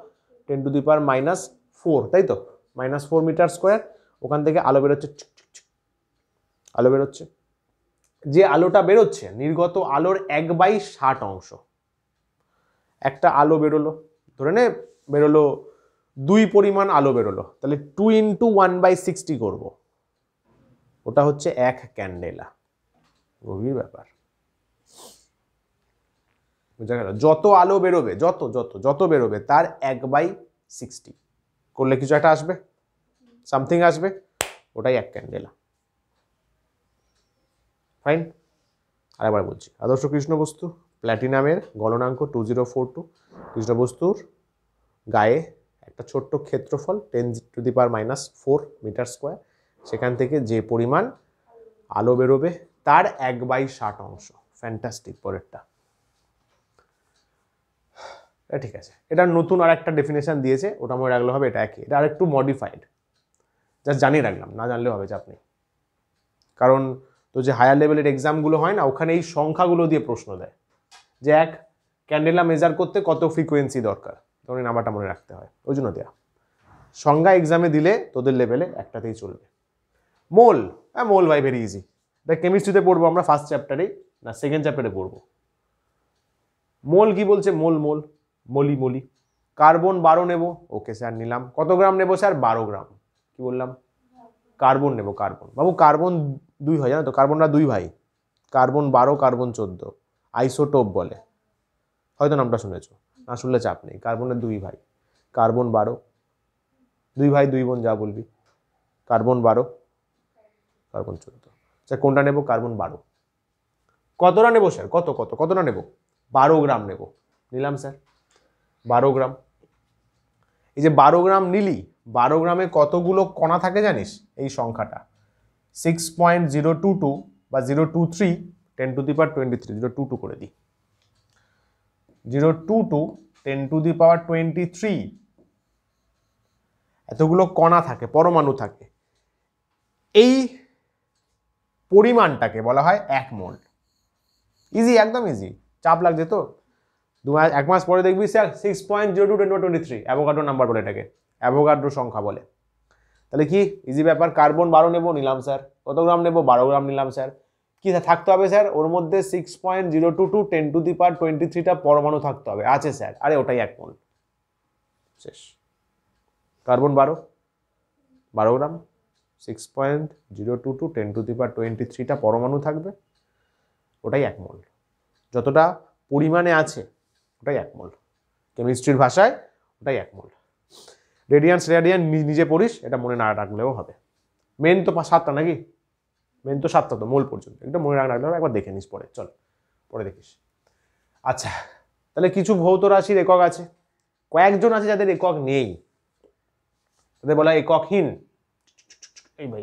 10⁻⁻⁴, তাই তো, -4 মিটার স্কোয়ার। ওখান থেকে আলো বেরোচ্ছে, আলো বেরোচ্ছে। যে আলোটা বেরোচ্ছে নির্গত আলোর 1/60 অংশ। একটা আলো বেরোলো, ধরে নে বেরোলো 2 পরিমাণ আলো বেরোলো, তাহলে 2 × 1/60 করব, ওটা হচ্ছে 1 ক্যান্ডেলা। গভীর ব্যাপার, বুঝা গেল? যত আলো বেরোবে, যত যত যত বেরোবে তার 1/60 করলে কিছু একটা আসবে, সামথিং আসবে, ওটাই 1 ক্যান্ডেলা। ফাইন। আরেকবার বলছি, আদর্শ কৃষ্ণ বস্তু প্ল্যাটিনামের গলনাঙ্ক 2042, কৃষ্ণ বস্তুর গায়ে একটা ছোট্ট ক্ষেত্রফল 10⁻⁻⁴ মিটার স্কোয়ার, সেখান থেকে যে পরিমাণ আলো বেরোবে তার 1/60 অংশ। ফ্যান্টাস্টিক। পরেরটা ঠিক আছে, এটা নতুন আর একটা ডেফিনেশন দিয়েছে, ওটা মনে রাখলে হবে, এটা একই, এটা আর একটু মডিফাইড, জাস্ট জানিয়ে রাখলাম, না জানলেও হবে, চাপ নেই। কারণ তো যে হায়ার লেভেলের এক্সামগুলো হয় না, ওখানে এই সংখ্যাগুলো দিয়ে প্রশ্ন দেয় যে এক ক্যান্ডেলা মেজার করতে কত ফ্রিকোয়েন্সি দরকার, তখন এই নাম্বারটা মনে রাখতে হয়, ওই জন্য দেয়া। সংজ্ঞা এক্সামে দিলে তোদের লেভেলে একটাতেই চলবে। মোল, হ্যাঁ মোল ভাই ভেরি ইজি, এটা কেমিস্ট্রিতে পড়বো আমরা ফার্স্ট চ্যাপ্টারে, না সেকেন্ড চ্যাপ্টারে পড়বো। মোল কি বলছে, মোল মোল মলি মলি। কার্বন 12 নেব, ওকে স্যার নিলাম। কত গ্রাম নেব স্যার? 12 গ্রাম। কি বললাম? কার্বন নেব, কার্বন। বাবু কার্বন 2 হয়, জানো তো, কার্বনরা 2 ভাই, কার্বন 12, কার্বন 14, আইসোটোপ বলে, হয়তো নামটা শুনেছো, না শুনলে চাপ নেই। কার্বনের 2 ভাই, কার্বন 12, 2 ভাই 2 বোন, যা বলবি। Carbon 12, carbon 14। স্যার কোনটা নেব? কার্বন 12। কতটা নেব স্যার? কত কত কতটা নেব? 12 গ্রাম নেব, নিলাম স্যার 12 গ্রাম। এই যে 12 গ্রাম নিলি, 12 গ্রামে কতগুলো কণা থাকে জানিস? এই সংখ্যাটা 6.022 বা 023 10⁻23, 022 করে দিই, 022 10⁻23 এতগুলো কণা থাকে, পরমাণু থাকে। এই পরিমাণটাকে বলা হয় 1 মোল। ইজি, একদম ইজি, চাপ লাগছে তো? 1 মাস পরে দেখবি স্যার 6.02 10⁻23, অ্যাভোগাড্রো নাম্বার বলে এটাকে, অ্যাভোগাড্রো সংখ্যা বলে। তাহলে কি ইজি ব্যাপার, কার্বন 12 নেব, নিলাম স্যার। কত গ্রাম নেব? 12 গ্রাম নিলাম স্যার। কি থাকতে হবে স্যার? ওর মধ্যে 6.022 10⁻23টা পরমাণু থাকতে হবে। আছে স্যার, আরে ওটাই 1 মোল। শেষ। কার্বন 12 গ্রাম, 6.022 10⁻23টা পরমাণু থাকবে, ওটাই 1 মোল। যতটা পরিমাণে আছে ওটাই 1 মোল। কেমিস্ট্রির ভাষায় ওটাই 1 মোল। রেডিয়ান্স রেডিয়ান নিজে পড়িস, এটা মনে না রাখলেও হবে। মেন তো 7টা নাকি? মেন তো 7টা তো, মোল পর্যন্ত, এটা মনে রাখলে হবে, একবার দেখে নিস পরে, চল পরে দেখিস। আচ্ছা, তাহলে কিছু ভৌত রাশির একক আছে, কয়েকজন আছে যাদের একক নেই, তাদের বলা হয় এককহীন। এই ভাই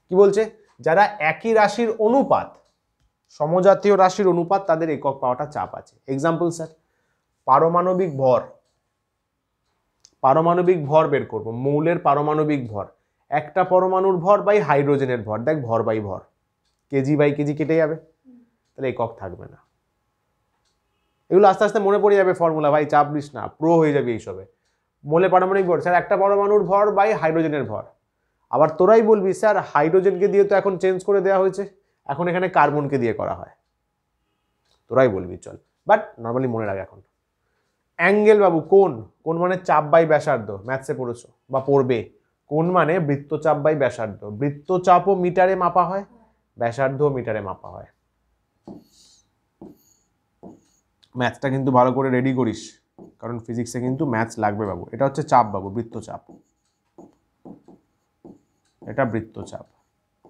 কি বলছে? যারা একই রাশির অনুপাত, সমজাতীয় রাশির অনুপাত, তাদের একক পাওয়াটা চাপ আছে। এক্সাম্পল স্যার, পারমাণবিক ভর, পারমাণবিক ভর বের করব, মৌলের পারমাণবিক ভর, একটা পরমাণুর ভর বাই হাইড্রোজেনের ভর, দেখ ভর বাই ভর, কেজি বাই কেজি কেটে যাবে, তাহলে একক থাকবে না। এগুলো আস্তে আস্তে মনে পড়ে যাবে ফর্মুলা, ভাই চাপ নিস না, প্রো হয়ে যাবে এইসবে। মোলে পারমাণবিক ভর স্যার একটা পরমাণুর ভর বাই হাইড্রোজেনের ভর। আবার তোরাই বলবি স্যার হাইড্রোজেনকে দিয়ে তো এখন চেঞ্জ করে দেওয়া হয়েছে, এখন এখানে কার্বনকে দিয়ে করা হয়, তোরাই বলবি, চল, বাট নর্মালি মনে রাখ। এখন অ্যাঙ্গেল বাবু, কোণ, কোণ মানে চাপ বাই ব্যাসার্ধ, ম্যাথসে পড়েছো বা পড়বে। কোণ মানে বৃত্তচাপ বাই ব্যাসার্ধ, বৃত্তচাপও মিটারে মাপা হয়, ব্যাসার্ধও মিটারে মাপা হয়। ম্যাথটা কিন্তু ভালো করে রেডি করিস, কারণ ফিজিক্সে কিন্তু ম্যাথস লাগবে বাবু। এটা হচ্ছে চাপ বাবু, বৃত্তচাপ, এটা বৃত্তচাপ,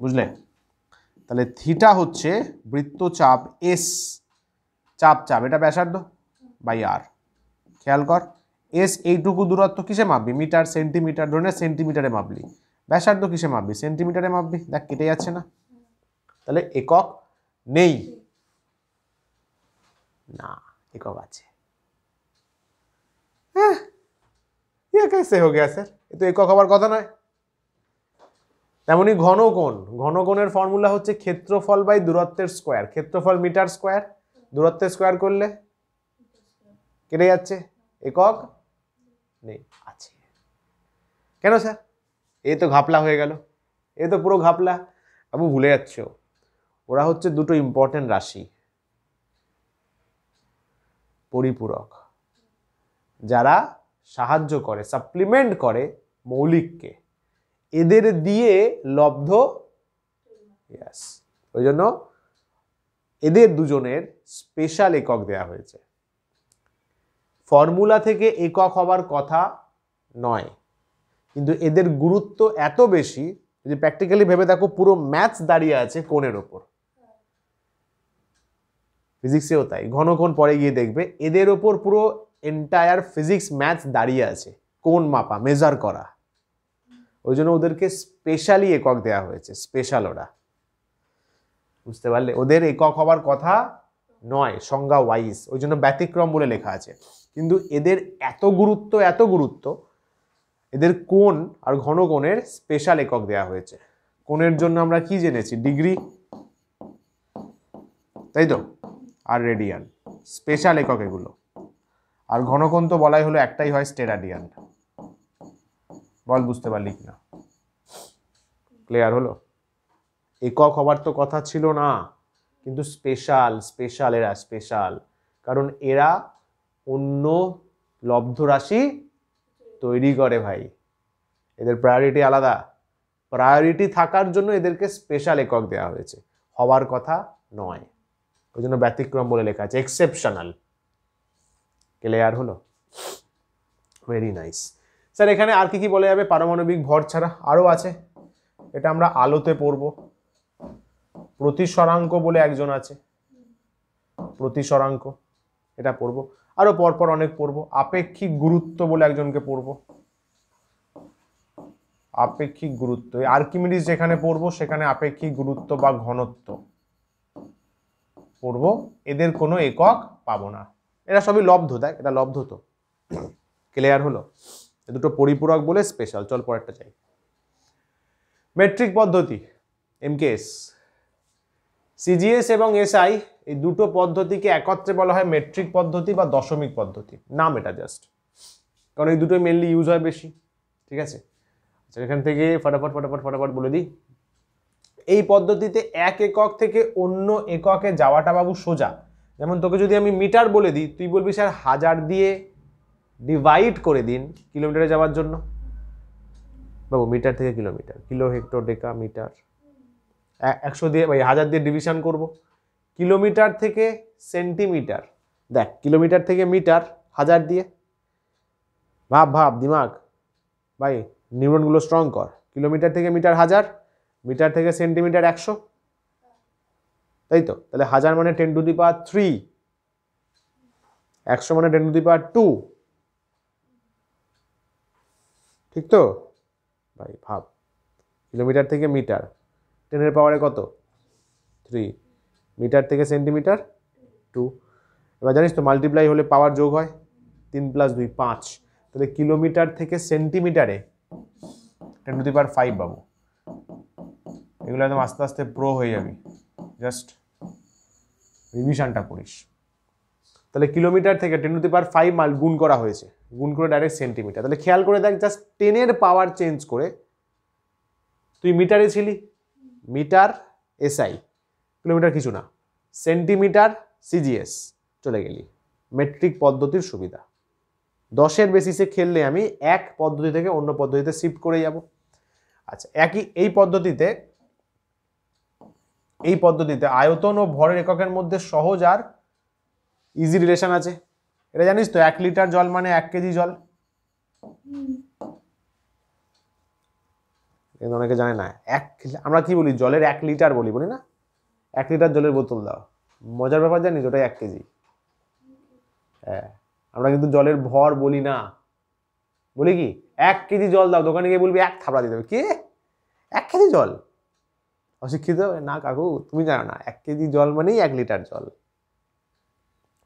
বুঝলে? তাহলে থিটা হচ্ছে বৃত্তচাপ, এস চাপ, চাপ এটা ব্যাসার্ধ বাই আর। খেয়াল কর, এস এইটুকু দূরত্ব কিসে মাপবি? মিটার, সেন্টিমিটার, ধরে সেন্টিমিটারে মাপলি। ব্যাসার্ধ কিসে মাপবি? সেন্টিমিটারে মাপবি। দেখ কেটে যাচ্ছে না, তাহলে একক নেই না, একক আছে। ये कैसे हो गया স্যার? এ তো একক হওয়ার কথা নয়। তেমনি ঘনকোণ, ঘনকোণের ফর্মুলা হচ্ছে ক্ষেত্রফল বাই দূরত্বের স্কোয়ার। ক্ষেত্রফল মিটার স্কোয়ার, দূরত্বের স্কোয়ার করলে কেটে যাচ্ছে, একক নেই, আছে। কেন স্যার? এ তো ঘাপলা হয়ে গেল, এ তো পুরো ঘাপলা। বাবু ভুলে যাচ্ছ, ওরা হচ্ছে দুটো ইম্পর্টেন্ট রাশি, পরিপূরক, যারা সাহায্য করে, সাপ্লিমেন্ট করে মৌলিককে, এদের দিয়ে লব্ধ। ইয়াস, ওই জন্য এদের দুজনের স্পেশাল একক দেয়া হয়েছে। ফর্মুলা থেকে একক হবার কথা নয়, কিন্তু এদের গুরুত্ব এত বেশি, যদি প্র্যাকটিক্যালি ভেবে দেখো পুরো ম্যাথস দাঁড়িয়ে আছে কোণের ওপর। ফিজিক্সেও তাই, ঘন কোণ পরে গিয়ে দেখবে এদের ওপর পুরো এন্টায়ার ফিজিক্স ম্যাথস দাঁড়িয়ে আছে, কোণ মাপা, মেজার করা। ওই জন্য ওদেরকে স্পেশালি একক দেয়া হয়েছে, স্পেশাল ওরা, বুঝতে পারলে? ওদের একক হবার কথা নয় সংজ্ঞা ওয়াইজ, ওই জন্য ব্যতিক্রম বলে লেখা আছে। কিন্তু এদের এত গুরুত্ব, এত গুরুত্ব, এদের কোণ আর ঘন কোণের স্পেশাল একক দেয়া হয়েছে। কোণের জন্য আমরা কি জেনেছি? ডিগ্রি, তাই তো, আর রেডিয়ান, স্পেশাল একক এগুলো। আর ঘন কোণ তো বলাই হলো একটাই হয়, স্টেরাডিয়ান। বল বুঝতে পারলি কিনা? ক্লিয়ার হলো? একক হবার তো কথা ছিল না, কিন্তু স্পেশাল, স্পেশাল, এরা স্পেশাল, কারণ এরা অন্য লব্ধ রাশি তৈরি করে ভাই। এদের প্রায়োরিটি আলাদা, প্রায়োরিটি থাকার জন্য এদেরকে স্পেশাল একক দেওয়া হয়েছে, হওয়ার কথা নয়। ওই জন্য ব্যতিক্রম বলে লেখা আছে, এক্সেপশনাল। ক্লিয়ার হলো? Very nice. স্যার এখানে আর কি কি বলা যাবে পারমাণবিক ভর ছাড়া? আরও আছে, এটা আমরা আলোতে পড়ব। প্রতিসরাঙ্ক বলে একজন আছে, প্রতিসরাঙ্ক, এটা পড়বো। আরো পরপর অনেক পড়বো। আপেক্ষিক গুরুত্ব বলে একজনকে পড়বো, আপেক্ষিক গুরুত্ব। আর্কিমিডিস যেখানে পড়বো সেখানে আপেক্ষিক গুরুত্ব বা ঘনত্ব পড়বো। এদের কোনো একক পাবো না, এরা সবই লব্ধ। দেখ এটা লব্ধ তো। ক্লিয়ার হলো? এ দুটো পরিপূরক বলে স্পেশাল। চল পরেরটা চাই। মেট্রিক পদ্ধতি, এমকেএস, সিজিএস এবং এসআই, এই দুটো পদ্ধতিকে একত্রে বলা হয় মেট্রিক পদ্ধতি বা দশমিক পদ্ধতি। নাম এটা জাস্ট, কারণ এই দুটোই মেনলি ইউজ হয় বেশি। ঠিক আছে, আচ্ছা এখান থেকে ফটাফট ফটাফট ফটাফট বলে দিই। এই পদ্ধতিতে এক একক থেকে অন্য এককে যাওয়াটা বাবু সোজা। যেমন তোকে যদি আমি মিটার বলে দিই, তুই বলবি স্যার 1000 দিয়ে ডিভাইড করে দিন কিলোমিটারে যাওয়ার জন্য। বাবু মিটার থেকে কিলোমিটার, কিলো, হেক্টর, ডেকা, মিটার, 100 দিয়ে 1000 দিয়ে ডিভিশন করব। কিলোমিটার থেকে সেন্টিমিটার, দেখ কিলোমিটার থেকে মিটার 1000 দিয়ে। ভাব ভাব দিমাগ ভাই, নিউরনগুলো স্ট্রং কর। কিলোমিটার থেকে মিটার 1000, মিটার থেকে সেন্টিমিটার 100, তাই তো? তাহলে 1000 মানে 10 টু দি পাওয়ার 3, 100 মানে 10 টু দি পাওয়ার 2, ঠিক তো ভাই? ভাব, কিলোমিটার থেকে মিটার 10 এর পাওয়ারে কত? 3, মিটার থেকে সেন্টিমিটার 2। এবার জানিস তো মাল্টিপ্লাই হলে পাওয়ার যোগ হয়, 3 + 2 5। তাহলে কিলোমিটার থেকে সেন্টিমিটারে 10 টু দি পাওয়ার 5 বাবু। এগুলো একদম আস্তে আস্তে প্রো হয়ে যাবি, জাস্ট রিভিশনটা করিস। তাহলে কিলোমিটার থেকে 10 টু দি পাওয়ার 5 মাল গুণ করা হয়েছে, গুণ করে ডাইরেক্ট সেন্টিমিটার। তাহলে খেয়াল করে দেখ, জাস্ট 10 এর পাওয়ার চেঞ্জ করে তুই মিটারে ছিলি, মিটার এসআই, কিলোমিটার কিছু না, সেন্টিমিটার সিজিএস, চলে গেলি। মেট্রিক পদ্ধতির সুবিধা, 10-এর বেসিসে খেললে আমি এক পদ্ধতি থেকে অন্য পদ্ধতিতে শিফট করে যাব। আচ্ছা, এই পদ্ধতিতে আয়তন ও ভরের এককের মধ্যে সহজ আর ইজি রিলেশন আছে। এটা জানিস তো, 1 লিটার জল মানে 1 কেজি জল। কিন্তু অনেকে জানে না, আমরা কি বলি, জলের 1 লিটার বলি না? 1 লিটার জলের বোতল দাও। মজার ব্যাপার জানিস, ওটাই 1 কেজি। হ্যাঁ, আমরা কিন্তু জলের ভর বলি না, বলি কি 1 কেজি জল দাও। দোকানে গিয়ে বলবি 1 থাবড়া দিয়ে দেবে, কি 1 কেজি জল? অশিক্ষিত না কাকু, তুমি জানো না 1 কেজি জল মানেই 1 লিটার জল।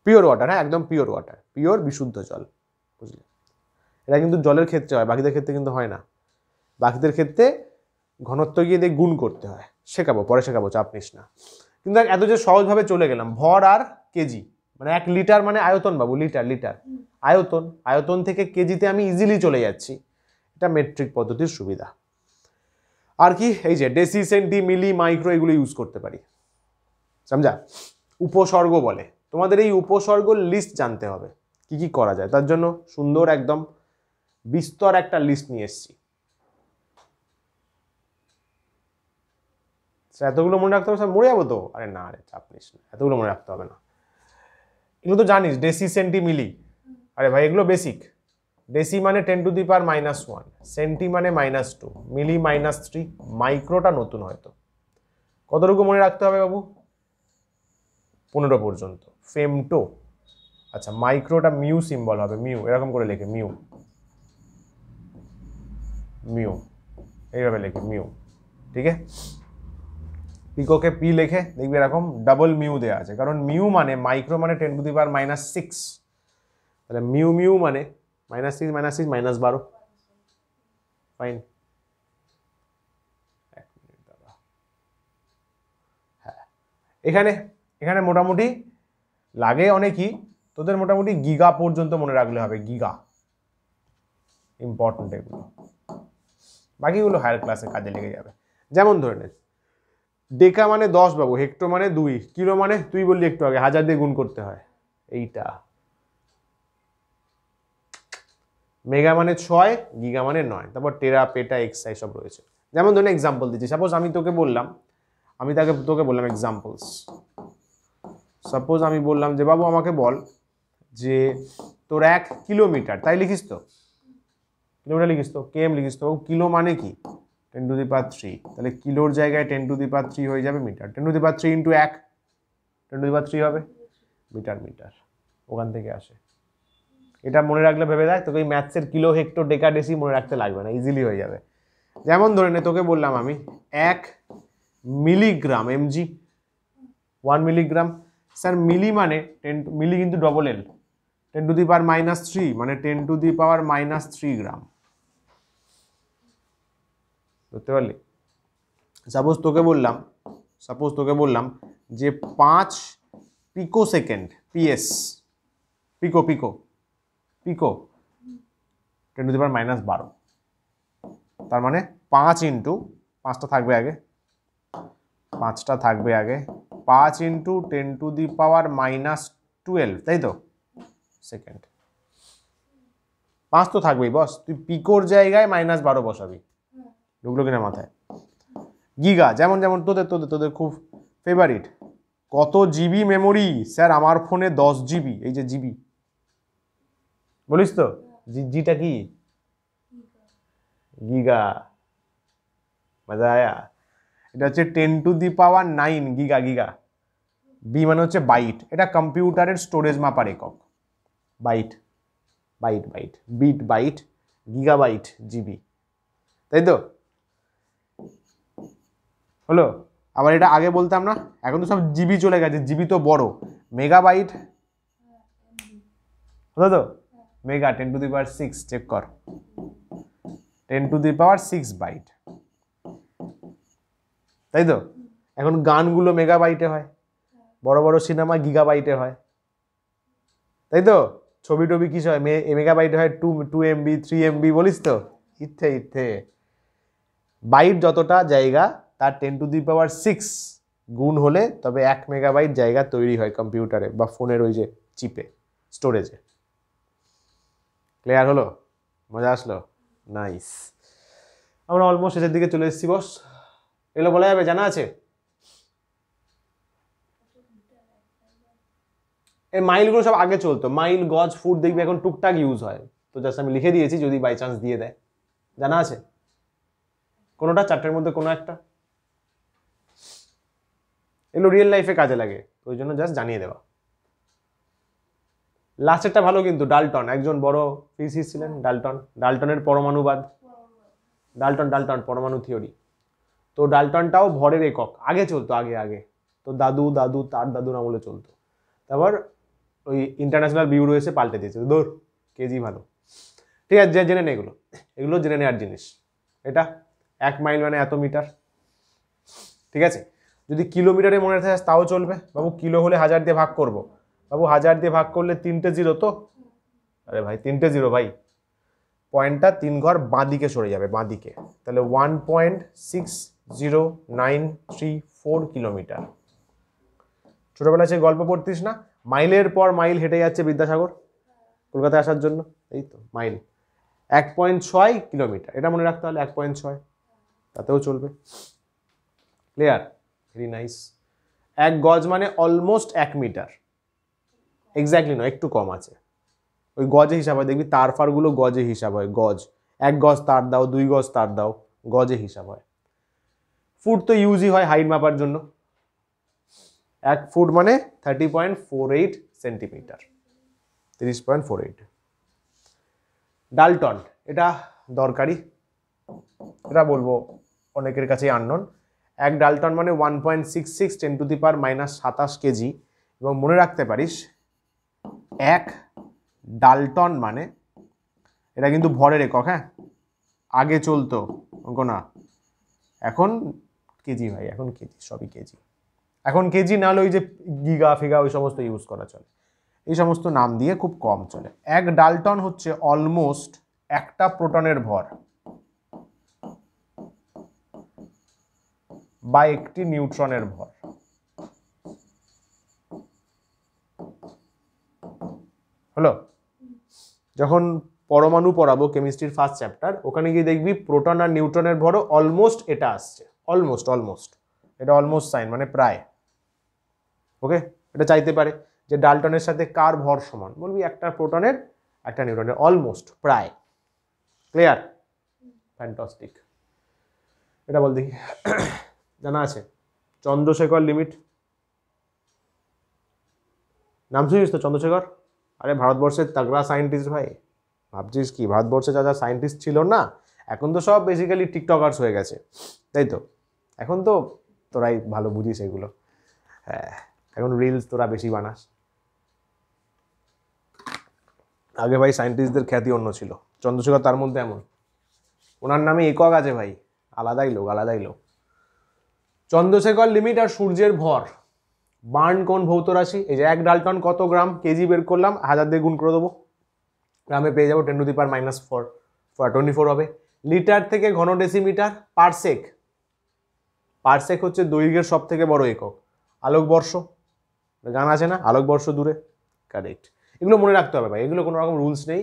পিওর ওয়াটার, হ্যাঁ একদম পিওর ওয়াটার, পিওর বিশুদ্ধ জল, বুঝলে? এটা কিন্তু জলের ক্ষেত্রে হয়, বাকিদের ক্ষেত্রে কিন্তু হয় না। বাকিদের ক্ষেত্রে ঘনত্ব গিয়ে দিয়ে গুণ করতে হয়, শেখাবো পরে, শেখাবো, চাপ নিস না। কিন্তু এত যে সহজভাবে চলে গেলাম, ভর আর কেজি, মানে 1 লিটার মানে আয়তন বাবু, লিটার লিটার, আয়তন, আয়তন থেকে কেজিতে আমি ইজিলি চলে যাচ্ছি, এটা মেট্রিক পদ্ধতির সুবিধা। আর কি, এই যে ডেসি, সেন্টি, মিলি, মাইক্রো এগুলো ইউজ করতে পারি, সমঝা। উপসর্গ বলে, তোমাদের এই উপসর্গর লিস্ট জানতে হবে কি কি করা যায়, তার জন্য সুন্দর একদম বিস্তর একটা লিস্ট নিয়ে এসেছি। এতগুলো মনে রাখতে হবে, স্যার মরে যাবো তো? আরে না রে, চাপ নিস না, এতগুলো মনে রাখতে হবে না। এগুলো তো জানিস, ডেসি, সেন্টি, মিলি। আরে ভাই এগুলো বেসিক। ডেসি মানে 10⁻⁻1, সেন্টি মানে -2, মিলি -3, মাইক্রোটা নতুন হয়তো। কতটুকু মনে রাখতে হবে বাবু? 15 পর্যন্ত। ফেমটো, আচ্ছা মাইক্রোটা মিউ সিম্বল হবে, মিউ এরকম করে লেখে, মিউ মিউ এইভাবে লেখে মিউ, ঠিক আছে। পিকোকে পি লেখে দেখবি এরকম ডাবল মিউ দেওয়া আছে, কারণ মিউ মানে মাইক্রো মানে 10⁻⁻6, তাহলে মিউ মিউ মানে -6 -6 -12। ফাইন। হ্যাঁ, এখানে এখানে মোটামুটি লাগে অনেকই, তোদের মোটামুটি গিগা পর্যন্ত মনে রাখলে হবে, গিগা ইম্পর্টেন্ট এগুলো, বাকিগুলো হায়ার ক্লাসে কাজে লেগে যাবে। যেমন ধরে নে ডেকা মানে 10 বাবু, হেক্টো মানে 2, কিলো মানে তুই বললি একটু আগে 1000 দিয়ে গুণ করতে হয়, এইটা। মেগা মানে 6, গিগা মানে 9, তারপর টেরা, পেটা, এক্সাই সব রয়েছে। যেমন ধরে এক্সাম্পল দিচ্ছি, সাপোজ আমি তোকে বললাম এক্সাম্পলস, সাপোজ আমি বললাম যে বাবু আমাকে বল যে তোর 1 কিলোমিটার, তাই লিখিস তো, কিলোমিটার লিখিস তো, কেএম লিখিস তো, কিলো মানে কি 10⁻3, তাহলে কিলোর জায়গায় 10⁻3 হয়ে যাবে মিটার, 10⁻3 ইন্টু 1, 10⁻3 হবে মিটার, মিটার ওখান থেকে আসে। এটা মনে রাখলে ভেবে দেখ, তোকে ম্যাথসের কিলো, হেক্টর, ডেকা, ডেসি মনে রাখতে লাগবে না, ইজিলি হয়ে যাবে। যেমন ধরে নে তোকে বললাম আমি 1 মিলিগ্রাম, এমজি 1 মিলিগ্রাম, স্যার মিলি মানে 10, মিলি কিন্তু ডবল এল, 10⁻³ মানে 10⁻³ গ্রাম, বুঝতে পারলি? সাপোজ তোকে বললাম যে 5 পিকো সেকেন্ড, পিএস, পিকো 10⁻12, তার মানে 5 ইন্টু 5টা থাকবে আগে, 5 ইন্টু 10⁻12, তাই তো সেকেন্ড, 5 তো থাকবেই বস, তুই পিকোর জায়গায় -12 বসাবি, ঢুকলো কিনা মাথায়? গিগা, যেমন তোদের খুব ফেভারিট, কত জিবি মেমোরি? স্যার আমার ফোনে 10 জিবি, এই যে জিবি বলিস তো, জিটা কি? গিগা, মজা আয়া? এটা হচ্ছে 10⁻9 গিগা, বি মানে হচ্ছে বাইট, এটা কম্পিউটারের স্টোরেজ মাপার একক, byte, bit byte, gigabyte GB, তাই তো হলো। আবার এটা আগে বলতাম না, এখন তো সব জিবি চলে গেছে, জিবি তো বড়, মেগাবাইট হলো তো, মেগা 10⁶, চেক কর, 10⁶ বাইট, তাই তো। এখন গানগুলো মেগাবাইটে হয়, বড় বড় সিনেমা গিগাবাইটে হয়, তাই তো। ছবি টবি কিস হয়, মেগাবাইটে হয়, 2 MB 3 MB, বলিস তো, ইথে বাইট যতটা জায়গা তার 10⁶ গুণ হলে তবে 1 মেগাবাইট জায়গা তৈরি হয় কম্পিউটারে বা ফোনের ওই যে চিপে, স্টোরেজে। ক্লিয়ার হলো? মজা আসলো? নাইস। আমরা অলমোস্ট শেষের দিকে চলে এসেছি বস, এগুলো বলা যাবে, জানা আছে? এই মাইলগুলো সব আগে চলতো, মাইল, গজ, ফুট দেখবি এখন টুকটাক ইউজ হয়, তো জাস্ট আমি লিখে দিয়েছি যদি বাই চান্স দিয়ে দেয়। জানা আছে কোনোটা? 4টের মধ্যে কোনো একটা? এগুলো রিয়েল লাইফে কাজে লাগে, ওই জন্য জাস্ট জানিয়ে দেওয়া। লাস্টেরটা ভালো কিন্তু, ডাল্টন, একজন বড় ফিজিসিস্ট ছিলেন ডাল্টনের পরমাণুবাদ, ডাল্টন পরমাণু থিওরি। তো ডাল্টনটাও ভরের একক আগে চলতো, আগে তো দাদু তার দাদুর আমলে চলতো, তারপর ওই ইন্টারন্যাশনাল ব্যুরো এসে পাল্টে দিয়েছে, দূর কেজি ভালো। ঠিক আছে, জেনে নে এগুলো জেনে নেওয়ার জিনিস। এটা 1 মাইল মানে এত মিটার, ঠিক আছে। যদি কিলোমিটারে মনে রাখতে তাও চলবে বাবু, কিলো হলে 1000 দিয়ে ভাগ করবো বাবু, 1000 দিয়ে ভাগ করলে 3টে 0 তো, আরে ভাই 3টে জিরো ভাই, পয়েন্টটা 3 ঘর বাঁ দিকে সরে যাবে, বাঁ দিকে, তাহলে 1.609334 কিলোমিটার। ছোটবেলায় সে গল্প পড়তিস না, মাইলের পর মাইল হেঁটে যাচ্ছে বিদ্যাসাগর কলকাতায় আসার জন্য, এই তো মাইল 1.6 কিলোমিটার, এটা মনে রাখতে হলে 1.6, তাতেও চলবে। ক্লিয়ার? Very nice. 1 গজ মানে অলমোস্ট 1 মিটার, এক্স্যাক্টলি নয়, একটু কম আছে, ওই গজে হিসাব হয়, দেখবি তার ফারগুলো গজে হিসাব হয়, গজ, 1 গজ তার দাও, 2 গজ তার দাও, গজে হিসাব হয়। ফুট তো ইউজই হয় হাইট মাপার জন্য, 1 ফুট মানে 30.48 সেন্টিমিটার, 30.48। ডালটন, এটা দরকারি, এটা বলবো অনেকের কাছেই আননোন। 1 ডালটন মানে 1.66 10⁻⁻27 কেজি, এবং মনে রাখতে পারিস 1 ডালটন মানে, এটা কিন্তু ভরের একক, হ্যাঁ, আগে চলতো অঙ্ক না, এখন কেজি ভাই, এখন কেজি, সবই কেজি, এখন কেজি না হলে ওই যে গিগা ফিগা ওই সমস্ত ইউজ করা চলে, এই সমস্ত নাম দিয়ে খুব কম চলে। 1 ডালটন হচ্ছে অলমোস্ট একটা প্রোটনের ভর বা একটি নিউট্রনের ভর। হলো? যখন পরমাণু পড়াবো কেমিস্ট্রির ফার্স্ট চ্যাপ্টার, ওখানে গিয়ে দেখবি প্রোটন আর নিউট্রনের ভরও অলমোস্ট এটা আসছে, অলমোস্ট, অলমোস্ট, এটা অলমোস্ট সাইন মানে প্রায়। ওকে, এটা চাইতে পারে যে ডালটনের সাথে কার ভর সমান, বলবি একটা প্রোটনের একটা নিউট্রনের, অলমোস্ট, প্রায়। ক্লিয়ার? ফ্যান্টাস্টিক। এটা বল দেখি, জানা আছে? চন্দ্রশেখর লিমিট, নাম শুনিস তো চন্দ্রশেখর? আরে ভারতবর্ষের তাগড়া সায়েন্টিস্ট ভাই, ভাবছিস কি ভারতবর্ষে যা যা সায়েন্টিস্ট ছিল না, এখন তো সব বেসিক্যালি টিকটকার্স হয়ে গেছে, তাই তো? এখন তো তোরাই ভালো বুঝিস এগুলো, হ্যাঁ, এখন রিলস তোরা বেশি বানাস। আগে ভাই সায়েন্টিস্টদের খ্যাতি অন্য ছিল, চন্দ্রশেখর তার মধ্যে এমন, ওনার নামে একক আছে ভাই, আলাদাই লোক, আলাদাই লোক। চন্দ্রশেখর লিমিট আর সূর্যের ভর, বার্ন কোন ভৌত রাশি, এই যে 1 ডালটন কত গ্রাম, কেজি বের করলাম, 1000 দিয়ে গুণ করে দেবো, গ্রামে পেয়ে যাবো 10⁻⁻4 হবে। লিটার থেকে ঘন ডেসিমিটার, পারসেক, পারসেক হচ্ছে দৈর্ঘ্যের সব থেকে বড় একক, আলোকবর্ষ, গান আছে না, আলোকবর্ষ দূরে, কারেক্ট। এগুলো মনে রাখতে হবে ভাই, এগুলো কোনো রকম রুলস নেই।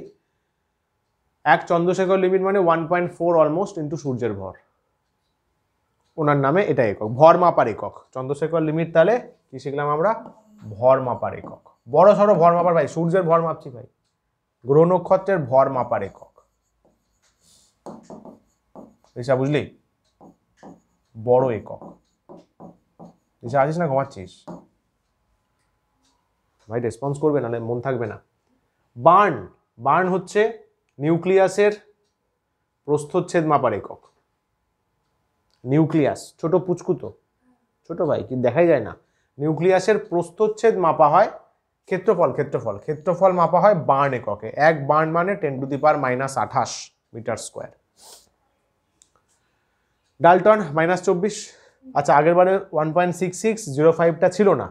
1 চন্দ্রশেখর লিমিট মানে 1.4 অলমোস্ট ইন্টু সূর্যের ভর, ওনার নামে এটা একক, ভর মাপার একক। চন্দ্রশেখর লিমিট তাহলে কি শিখলাম আমরা, ভর মাপার একক, বড় সড়ো ভর মাপার, ভাই সূর্যের ভর মাপছি ভাই, গ্রহ নক্ষত্রের ভর মাপার একক, দিশা বুঝলি, বড় একক। দিশা আছিস না ঘুমাচ্ছিস ভাই? রেসপন্স করবে, নাহলে মন থাকবে না। বার্ন, বার্ন হচ্ছে নিউক্লিয়াসের প্রস্থচ্ছেদ মাপার একক, নিউক্লিয়াস ছোট পুচকুতো, ছোট ভাই কি দেখাই যায় না, নিউক্লিয়াসের প্রস্থচ্ছেদ মাপা হয়, ক্ষেত্রফল, ক্ষেত্রফল, ক্ষেত্রফল মাপা হয় বার্ন এককে, 1 বার্ন মানে 10⁻⁻28 মিটার স্কোয়ার। ডালটন -24, আচ্ছা আগের বারে 1.6605টা ছিল না,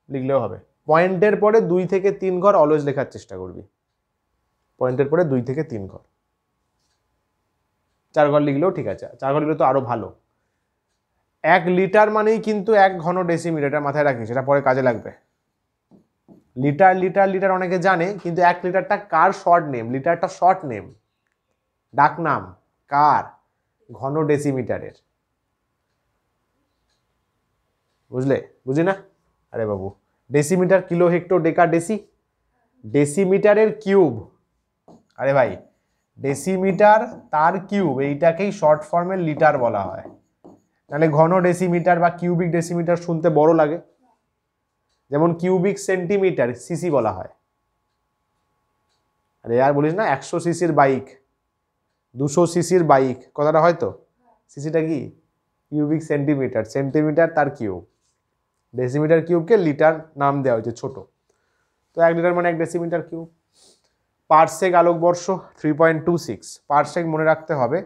লিখলেও হবে। পয়েন্টের পরে 2 থেকে 3 ঘর অলওয়েজ লেখার চেষ্টা করবি, পয়েন্টের পরে 2 থেকে 3 ঘর, 4 ঘর লিখলেও ঠিক আছে, 4 ঘর লিখলে তো আরো ভালো। 1 লিটার মানেই কিন্তু 1 ঘন ডেসিমিটার, এটা মাথায় রাখিস, এটা পরে কাজে লাগবে। লিটার লিটার লিটার অনেকে জানে, কিন্তু 1 লিটারটা কার শর্ট নেম, লিটারটা শর্ট নেম, ডাক নাম কার, ঘন ডেসিমিটারের, বুঝলে? বুঝলি না? আরে বাবু, ডেসিমিটার কিলো হেক্টর ডেকা ডেসি, ডেসিমিটারের কিউব, আরে ভাই ডেসিমিটার তার কিউব, এইটাকেই শর্ট ফর্মে লিটার বলা হয়, মানে ঘন ডেসিমিটার বা কিউবিক ডেসিমিটার শুনতে বড় লাগে, যেমন কিউবিক সেন্টিমিটার সিসি বলা হয়। আরে আর বলিস না 100 সিসির বাইক, 200 সিসির বাইক, কথাটা হয়তো, সিসিটা কি কিউবিক সেন্টিমিটার, সেন্টিমিটার তার কিউব, ডেসিমিটার কিউবকে লিটার নাম দেওয়া হয়েছে ছোট, তো 1 লিটার মানে 1 ডেসিমিটার কিউব। পারসেক আলোকবর্ষ 3.26, পারসেক মনে রাখতে হবে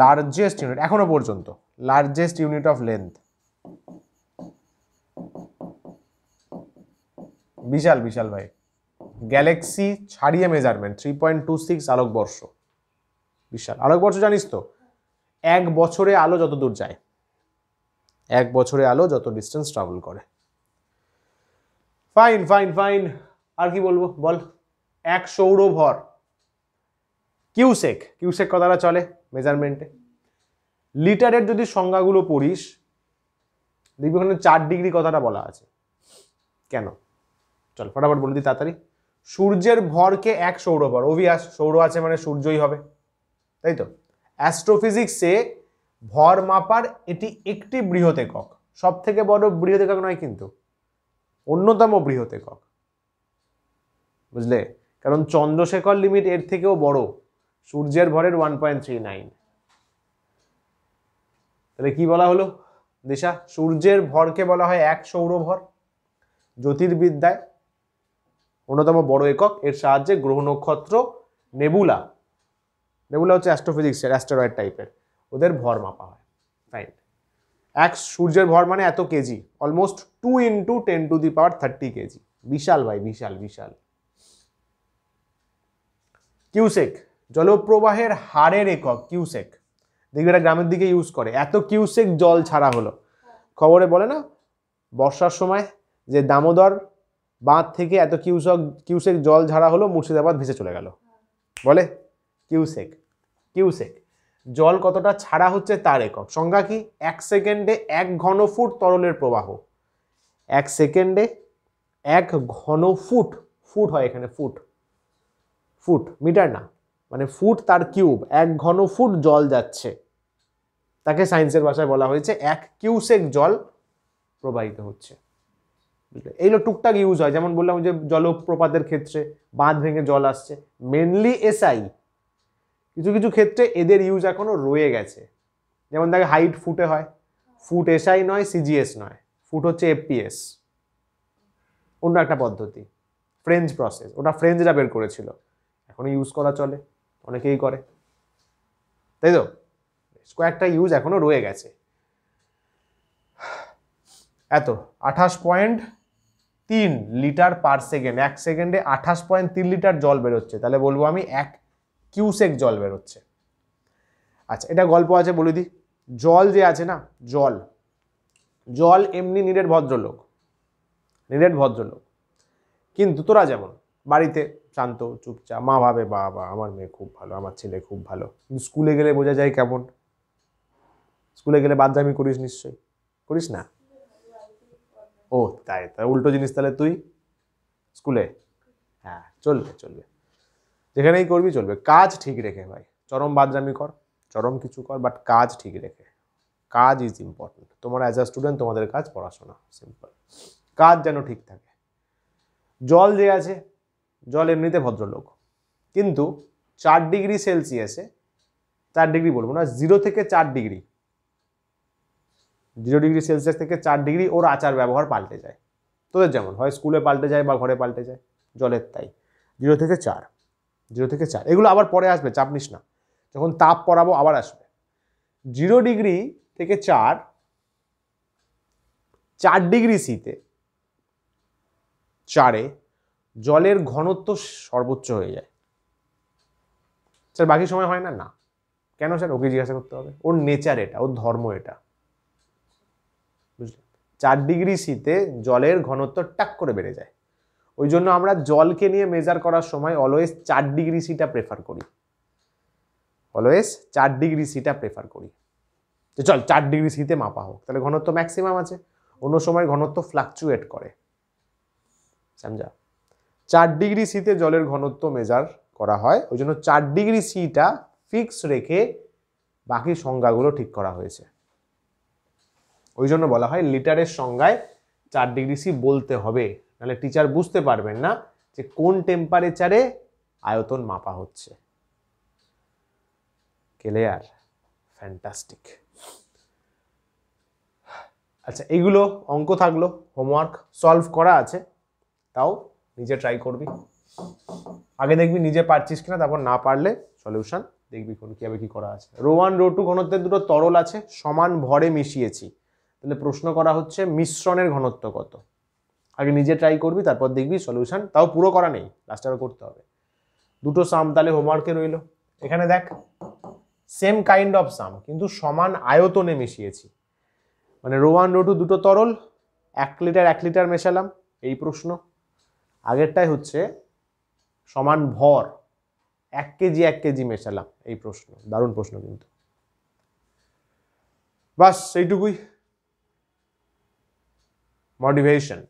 লার্জেস্ট ইউনিট এখনো পর্যন্ত, লার্জেস্ট ইউনিট অফ লেন্থ, বিশাল বিশাল ভাই, গ্যালাক্সি ছাড়িয়ে মেজারমেন্ট 3.26 আলোকবর্ষ, বিশাল। আলোকবর্ষ জানিস তো, 1 বছরে আলো যত দূর যায়, 1 বছরে আলো যত ডিস্টেন্স ট্রাভেল করে। ফাইন ফাইন ফাইন, আর কি বলবো বল। 1 সৌরভর কিউসেক, কিউসেক কথাটা চলে মেজারমেন্টে। লিটারের যদি সংজ্ঞাগুলো পড়িস দেখবি ওখানে 4 ডিগ্রি কথাটা বলা আছে। কেন? চল ফটাফট বলে দিই তাড়াতাড়ি। সূর্যের ভরকে 1 সৌরভর, অভিয়াস সৌর আছে মানে সূর্যই হবে, তাই তো। অ্যাস্ট্রোফিজিক্সে ভর মাপার এটি একটি বৃহৎ একক, সব থেকে বড় বৃহৎ একক নয় কিন্তু, অন্যতম বৃহৎ একক, বুঝলে? কারণ চন্দ্রশেখর লিমিট এর থেকেও বড়, সূর্যের ভরের 1.39। তাহলে কি বলা হলো দিশা? সূর্যের ভরকে বলা হয় 1 সৌরভর। জ্যোতির্বিদ্যায় অন্যতম বড় একক, এর সাহায্যে গ্রহ নক্ষত্র নেবুলা, নেবুলা হচ্ছে অ্যাস্ট্রোফিজিক্সের অ্যাস্টেরয়েড টাইপের, ওদের ভর মাপা হয়। রাইট। 1 সূর্যের ভর মানে এত কেজি, অলমোস্ট 2 × 10⁻30 কেজি, বিশাল ভাই, বিশাল বিশাল। কিউসেক জলপ্রবাহের হারের একক, কিউসেক। দেখবি এটা গ্রামের দিকে ইউজ করে, এত কিউসেক জল ছাড়া হলো। খবরে বলে না বর্ষার সময় যে দামোদর বাঁধ থেকে এত কিউসেক জল ঝাড়া হলো, মুর্শিদাবাদ ভেসে চলে গেল, বলে কিউসেক। কিউসেক জল কতটা ছাড়া হচ্ছে তার একক। সংজ্ঞা কি? 1 সেকেন্ডে 1 ঘনফুট তরলের প্রবাহ। 1 সেকেন্ডে 1 ঘনফুট, ফুট হয় এখানে, ফুট, ফুট মিটার না, মানে ফুট তার কিউব, 1 ঘনফুট জল যাচ্ছে, তাকে সায়েন্সের ভাষায় বলা হয়েছে 1 কিউসেক জল প্রবাহিত হচ্ছে। এইগুলো টুকটাক ইউজ হয়, যেমন বললাম যে জলপ্রপাতের ক্ষেত্রে বাঁধ ভেঙে জল আসছে, মেনলি এসআই। কিছু কিছু ক্ষেত্রে এদের ইউজ এখনো রয়ে গেছে, যেমন দেখে হাইট ফুটে হয়, ফুট এসআই নয়, সিজিএস নয়, ফুট হচ্ছে এফপিএস, অন্য একটা পদ্ধতি, ফ্রেঞ্চ প্রসেস, ওটা ফ্রেঞ্চরা বের করেছিল, এখনো ইউজ করা চলে, অনেকেই করে, তাই তো। কয়েকটা ইউজ এখনো রয়ে গেছে। এত 28.3 লিটার পার সেকেন্ড, 1 সেকেন্ডে 28.3 লিটার জল বেরোচ্ছে, তাহলে বলবো আমি 1 কিউসেক জল বেরোচ্ছে। আচ্ছা, এটা গল্প আছে বলে দিই। জল যে আছে না, জল, জল এমনি নিরেট ভদ্রলোক, নিরেট ভদ্রলোক, কিন্তু তোরা যেমন বাড়িতে শান্ত চুপচাপ, মা ভাবে বাবা আমার মেয়ে খুব ভালো, আমার ছেলে খুব ভালো, কিন্তু স্কুলে গেলে বোঝা যায় কেমন। স্কুলে গেলে বাদরামি করিস নিশ্চয়ই, করিস না? ও তাই, তাই উল্টো জিনিস তাহলে তুই স্কুলে। হ্যাঁ চলবে চলবে, যেখানেই করবি চলবে, কাজ ঠিক রেখে ভাই। চরম বাদরামি কর, চরম কিছু কর, বাট কাজ ঠিক রেখে। কাজ ইজ ইম্পর্টেন্ট। তোমার অ্যাজ আ স্টুডেন্ট তোমাদের কাজ পড়াশোনা, সিম্পল, কাজ যেন ঠিক থাকে। জল যে আছে, জল এমনিতে ভদ্রলোক, কিন্তু 4 ডিগ্রি সেলসিয়াসে, 4 ডিগ্রি বলবো না, 0 থেকে 4 ডিগ্রি, 0 ডিগ্রি সেলসিয়াস থেকে 4 ডিগ্রি ওর আচার ব্যবহার পাল্টে যায়। তোদের যেমন হয় স্কুলে পাল্টে যায় বা ঘরে পাল্টে যায়, জলের তাই। 0 থেকে 4, 0 থেকে 4, এগুলো আবার পরে আসবে, চাপ নিস না, যখন তাপ পড়াবো আবার আসবে। 0 ডিগ্রি থেকে 4, 4 ডিগ্রি সিতে, 4-এ জলের ঘনত্ব সর্বোচ্চ হয়ে যায়। স্যার বাকি সময় হয় না? না। কেন স্যার? ওকে জিজ্ঞাসা করতে হবে, ওর নেচার এটা, ওর ধর্ম এটা, বুঝলি? 4 ডিগ্রি সিতে জলের ঘনত্ব টাক করে বেড়ে যায়। ওই জন্য আমরা জলকে নিয়ে মেজার করার সময় অলওয়েজ 4 ডিগ্রি সিটা প্রেফার করি, অলওয়েজ 4 ডিগ্রি সিটা প্রেফার করি, যে চল 4 ডিগ্রি সিতে মাপা হোক, তাহলে ঘনত্ব ম্যাক্সিমাম আছে। অন্য সময় ঘনত্ব ফ্লাকচুয়েট করে, সমঝা? 4 ডিগ্রি সিতে জলের ঘনত্ব মেজার করা হয়, ওই জন্য 4 ডিগ্রি সিটা ফিক্স রেখে বাকি সংজ্ঞাগুলো ঠিক করা হয়েছে। ওই জন্য বলা হয় লিটারের সংজ্ঞায় 4 ডিগ্রি সি বলতে হবে, নাহলে টিচার বুঝতে পারবেন না যে কোন টেম্পারেচারে আয়তন মাপা হচ্ছে। ক্লিয়ার? ফ্যান্টাস্টিক। আচ্ছা, এইগুলো অঙ্ক থাকলো, হোমওয়ার্ক সলভ করা আছে, তাও নিজে ট্রাই করবি, আগে দেখবি নিজে পারছিস কিনা, তারপর না পারলে সলিউশন দেখবি কোন কিভাবে কি করা আছে। ρ1 ρ2 ঘনত্বের দুটো তরল আছে, সমান ভরে মিশিয়েছি, তাহলে প্রশ্ন করা হচ্ছে মিশ্রণের ঘনত্ব কত। আগে নিজে ট্রাই করবি, তারপর দেখবি সলিউশন, তাও পুরো করা নেই, লাস্টে আরও করতে হবে। দুটো সাম তাহলে হোমওয়ার্কে রইল। এখানে দেখ সেম কাইন্ড অফ সাম, কিন্তু সমান আয়তনে মিশিয়েছি। মানে রো 1 রো 2 দুটো তরল, 1 লিটার 1 লিটার মেশালাম, এই প্রশ্ন। আগেরটাই হচ্ছে সমান ভর, 1 কেজি 1 কেজি মেশালাম, এই প্রশ্ন। দারুণ প্রশ্ন কিন্তু। বাস এইটুকুই। মোটিভেশন,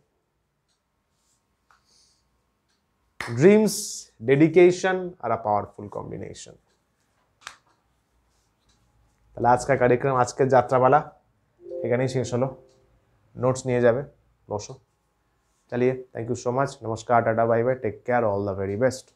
ড্রিমস, ডেডিকেশন আর আ পাওয়ারফুল কম্বিনেশন। তাহলে আজকের কার্যক্রম, আজকের যাত্রাপালা এখানেই শেষ হলো। নোটস নিয়ে যাবে, বসো। चलिए, थैंक यू सो मच, नमस्कार, tata, bye bye, take care, all the very best.